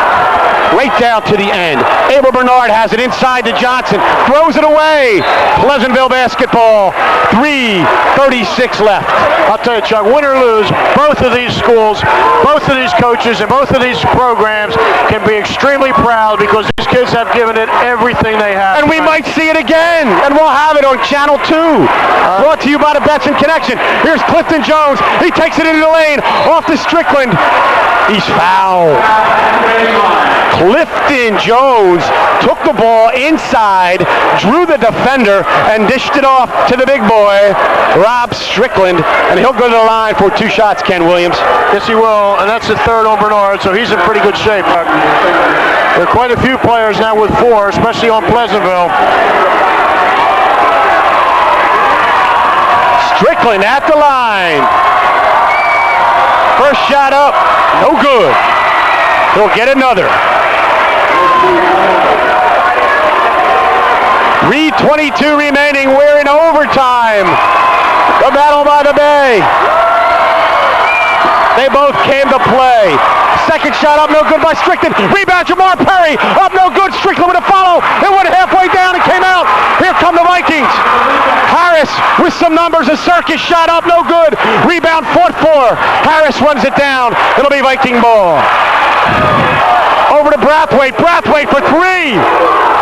right down to the end. Abel Bernard has it inside to Johnson. Throws it away. Pleasantville basketball. 3:36 left. I'll tell you, Chuck, win or lose, both of these schools, both of these coaches, and both of these programs can be extremely proud because these kids have given it everything they have. And we might see it again, and we'll have it on Channel 2. Brought to you by the Betson Connection. Here's Clifton Jones. He takes it into the lane, off to Strickland. He's fouled. Clifton Jones took the ball inside, drew the defender, and dished it off to the big boy, Rob Strickland, and he'll go to the line for 2 shots, Ken Williams. Yes, he will, and that's the third on Bernard, so he's in pretty good shape. There are quite a few players now with 4, especially on Pleasantville. Strickland at the line. First shot up, no good. He'll get another. 3:22 remaining. We're in overtime. The battle by the Bay. They both came to play. Second shot up, no good by Strickland. Rebound, Jamar Perry. Up, no good. Strickland with a follow. It went halfway down and came out. Here come the Vikings. Harris with some numbers. A circus shot up, no good. Rebound, fought for. Harris runs it down. It'll be Viking ball. Over to Brathwaite. Brathwaite for three.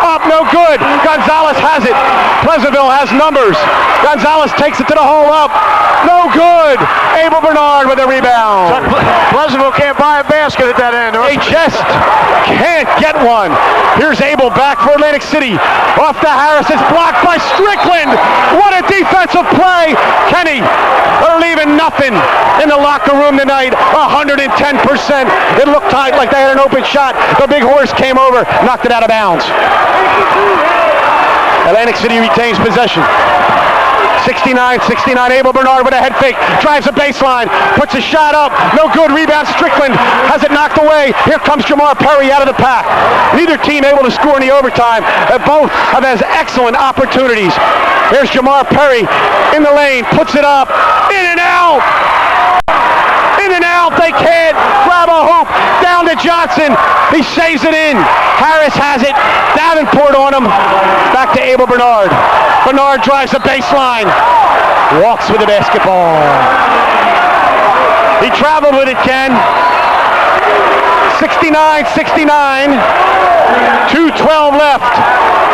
Up, no good. Gonzalez has it. Pleasantville has numbers. Gonzalez takes it to the hole up. No good. Abel Bernard with a rebound. Pleasantville can't buy a basket at that end. They just can't get one. Here's Abel back for Atlantic City. Off to Harris. It's blocked by Strickland. What a defensive play. Kenny, they're leaving nothing in the locker room tonight. 110%. It looked tight like they had an open shot. The big horse came over, knocked it out of bounds. Atlantic City retains possession. 69-69, Abel Bernard with a head fake, drives a baseline, puts a shot up, no good, rebound, Strickland has it knocked away. Here comes Jamar Perry out of the pack. Neither team able to score in the overtime. Both have as excellent opportunities. Here's Jamar Perry in the lane, puts it up, in and out. In and out, they can't grab a hoop. Down to Johnson, he saves it in. Harris has it, Davenport on him. Back to Abel Bernard. Bernard drives the baseline, walks with the basketball. He traveled with it, Ken. 69-69, 2:12 left.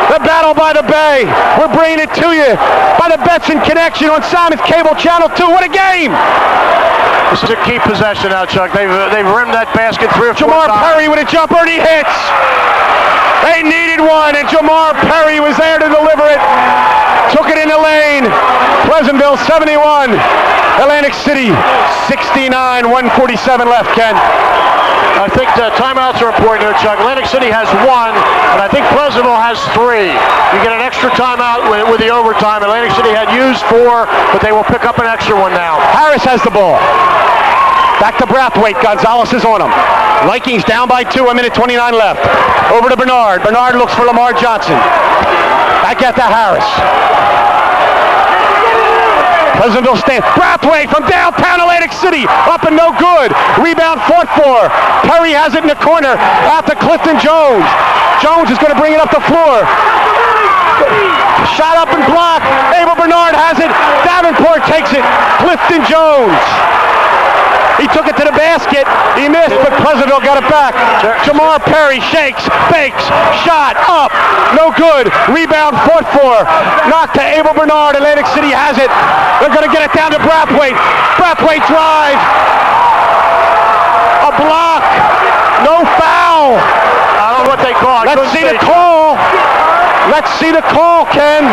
The battle by the Bay. We're bringing it to you by the Betson Connection on Simon's Cable Channel 2. What a game! This is a key possession now, Chuck. They've rimmed that basket 3 or 4 Jamar times. Perry with a jumper and he hits. They needed one and Jamar Perry was there to deliver it. Took it in the lane. Pleasantville 71. Atlantic City 69. 1:47 left, Ken. I think the timeouts are important here, Chuck. Atlantic City has 1, but I think Pleasantville has 3. You get an extra timeout with the overtime. Atlantic City had used 4, but they will pick up an extra one now. Harris has the ball. Back to Brathwaite. Gonzalez is on him. Vikings down by 2, 1:29 left. Over to Bernard. Bernard looks for Lamar Johnson. Back at the Harris. Pleasantville stand. Brathwaite from downtown Atlantic City. Up and no good. Rebound fought for. Perry has it in the corner. Out to Clifton Jones. Jones is going to bring it up the floor. Shot up and blocked. Abel Bernard has it. Davenport takes it. Clifton Jones. He took it to the basket. He missed, but Pleasantville got it back. Jamar Perry shakes, fakes, shot, up, no good. Rebound fought for. Knocked to Abel Bernard. Atlantic City has it. They're going to get it down to Brathwaite. Brathwaite drive. A block. No foul. I don't know what they call it. Let's see the call. Let's see the call, Ken.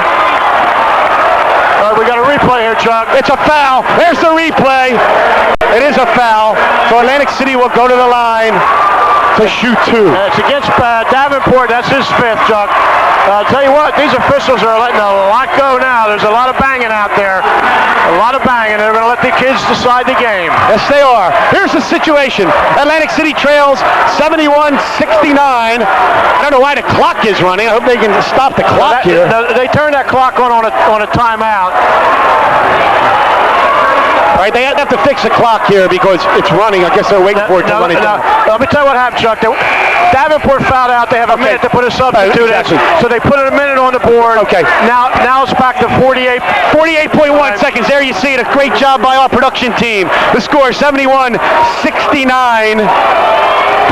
All right, we got a replay here, Chuck. It's a foul. There's the replay. It is a foul. So Atlantic City will go to the line to shoot 2. It's against Davenport. That's his 5th, Chuck. I'll tell you what, these officials are letting a lot go now. There's a lot of banging out there. A lot of banging. They're going to let the kids decide the game. Yes, they are. Here's the situation. Atlantic City trails 71-69. I don't know why the clock is running. I hope they can stop the clock here. They turned that clock on a timeout. All right, they have to fix the clock here because it's running. I guess they're waiting for it to run it down. Let me tell you what happened, Chuck. Davenport fouled out. They have a minute to put a substitute in. So they put a minute on the board. Okay. Now it's back to 48.1 seconds. There you see it. A great job by our production team. The score 71-69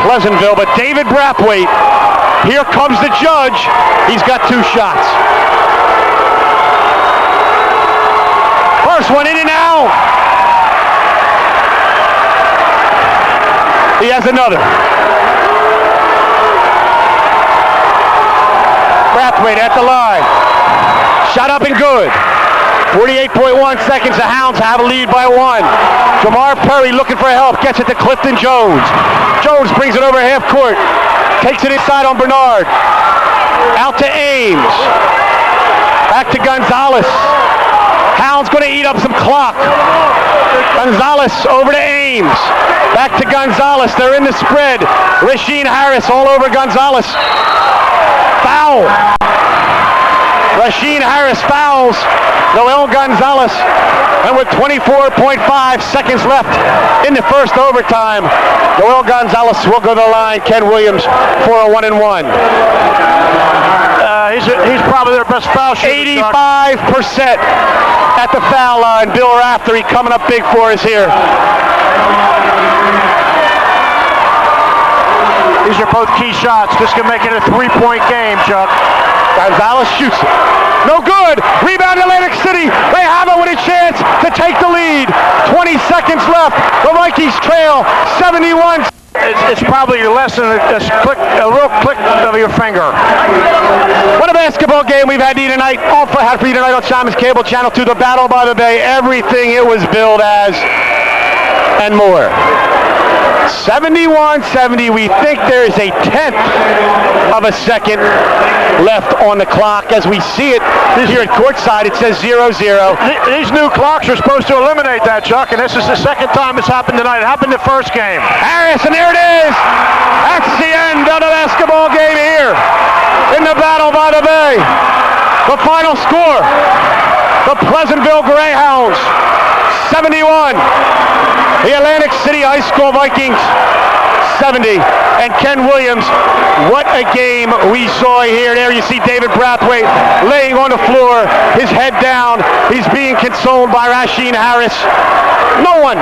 Pleasantville. But David Brathwaite, here comes the judge. He's got 2 shots. First one in and out. He has another. Brathwaite at the line. Shot up and good. 48.1 seconds. The Hounds have a lead by 1. Jamar Perry looking for help. Gets it to Clifton Jones. Jones brings it over half court. Takes it inside on Bernard. Out to Ames. Back to Gonzalez. Hounds going to eat up some clock. Gonzalez over to Ames. Back to Gonzalez. They're in the spread. Rasheed Harris all over Gonzalez. Foul. Rasheed Harris fouls Noel Gonzalez. And with 24.5 seconds left in the first overtime, Noel Gonzalez will go to the line. Ken Williams for a 1-and-1. He's probably their best foul shooter. 85% at the foul line. Bill Raftery coming up big for us here. These are both key shots. This can make it a three-point game, Chuck. Gonzalez shoots it. No good. Rebound Atlantic City. They have it with a chance to take the lead. 20 seconds left. The Vikings trail 71. It's probably less than a real click of your finger. What a basketball game we've had tonight. All for you tonight on Simon's Cable Channel 2. The Battle by the Bay. Everything it was billed as and more. 71-70. We think there's a tenth of a second left on the clock. As we see it here at courtside, it says 0-0. These new clocks are supposed to eliminate that, Chuck, and this is the second time it's happened tonight. It happened the first game. Harris, and there it is. That's the end of the basketball game here in the Battle by the Bay. The final score, the Pleasantville Greyhounds, 71. The Atlantic City High School Vikings, 70. And Ken Williams, what a game we saw here. There you see David Brathwaite laying on the floor, his head down. He's being consoled by Rasheed Harris. No one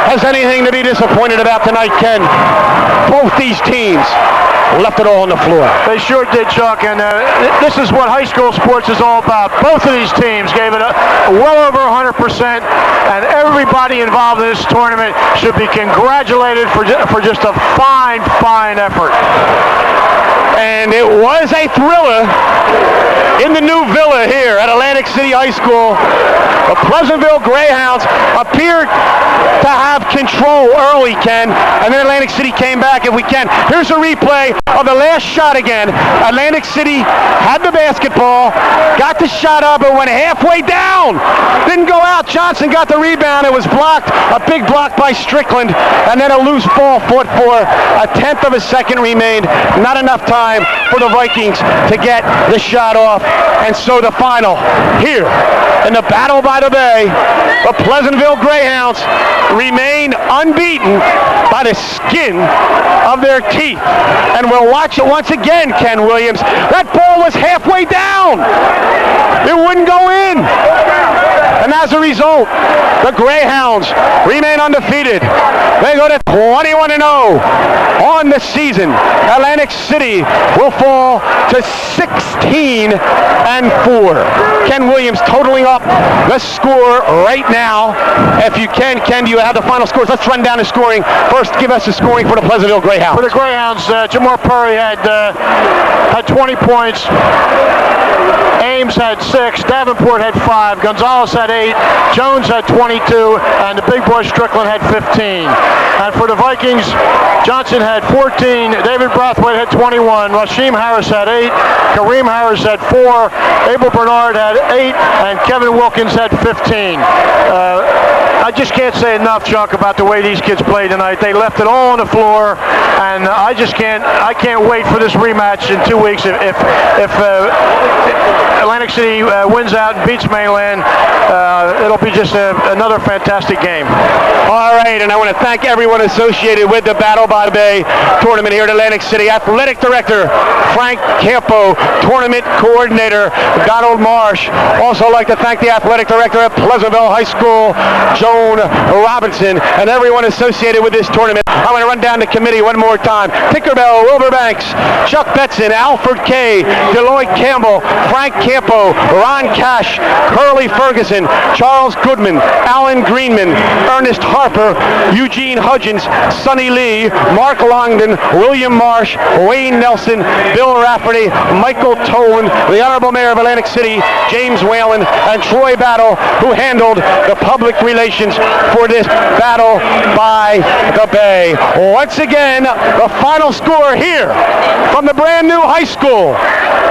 has anything to be disappointed about tonight, Ken. Both these teams left it all on the floor. They sure did, Chuck, and this is what high school sports is all about. Both of these teams gave it well over 100%, and everybody involved in this tournament should be congratulated for just a fine, fine effort. And it was a thriller in the new villa here at Atlantic City High School. The Pleasantville Greyhounds appeared to have control early, Ken, and then Atlantic City came back. If we can, here's a replay of the last shot again. Atlantic City had the basketball, got the shot up, and went halfway down. Didn't go out. Johnson got the rebound. It was blocked. A big block by Strickland, and then a loose ball fought for. A tenth of a second remained. Not enough time for the Vikings to get the shot off. And so the final here in the Battle by the Bay, the Pleasantville Greyhounds remain unbeaten by the skin of their teeth. And we'll watch it once again, Ken Williams. That ball was halfway down. It wouldn't go in. And as a result, the Greyhounds remain undefeated. They go to 21-0 on the season. Atlantic City will fall to 16-4. Ken Williams totaling up the score right now. If you can, Ken, do you have the final scores? Let's run down the scoring. First, give us the scoring for the Pleasantville Greyhounds. For the Greyhounds, Jamar Perry had 20 points. Ames had 6, Davenport had 5, Gonzalez had 8, Jones had 22, and the big boy Strickland had 15. And for the Vikings, Johnson had 14, David Brathwaite had 21, Rasheed Harris had 8, Kareem Harris had 4, Abel Bernard had 8, and Kevin Wilkins had 15. I just can't say enough, Chuck, about the way these kids played tonight. They left it all on the floor, and I can't wait for this rematch in 2 weeks. If Atlantic City wins out and beats Mainland, it'll be just another fantastic game. All right, and I want to thank everyone associated with the Battle by the Bay tournament here at Atlantic City. Athletic Director Frank Campo, Tournament Coordinator Donald Marsh. Also like to thank the Athletic Director at Pleasantville High School, Joan Robinson, and everyone associated with this tournament. I'm going to run down the committee one more time. Tinkerbell, Wilbur Banks, Chuck Betson, Alfred Kay, Deloitte Campbell, Frank Campo, Ron Cash, Curly Ferguson, Charles Goodman, Alan Greenman, Ernest Harper, Eugene Hudgens, Sonny Lee, Mark Longden, William Marsh, Wayne Nelson, Bill Rafferty, Michael Tolan, the Honorable Mayor of Atlantic City, James Whalen, and Troy Battle, who handled the public relations for this Battle by the Bay. Once again, the final score here from the brand new high school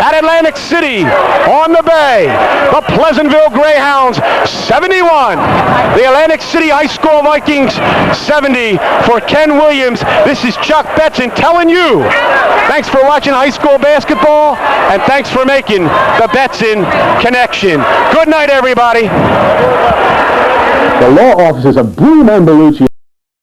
at Atlantic City. on the Bay. The Pleasantville Greyhounds 71. The Atlantic City High School Vikings 70 for Ken Williams. This is Chuck Betson telling you, thanks for watching high school basketball, and thanks for making the Betson connection. Good night, everybody. The law offices of Broom and Bellucci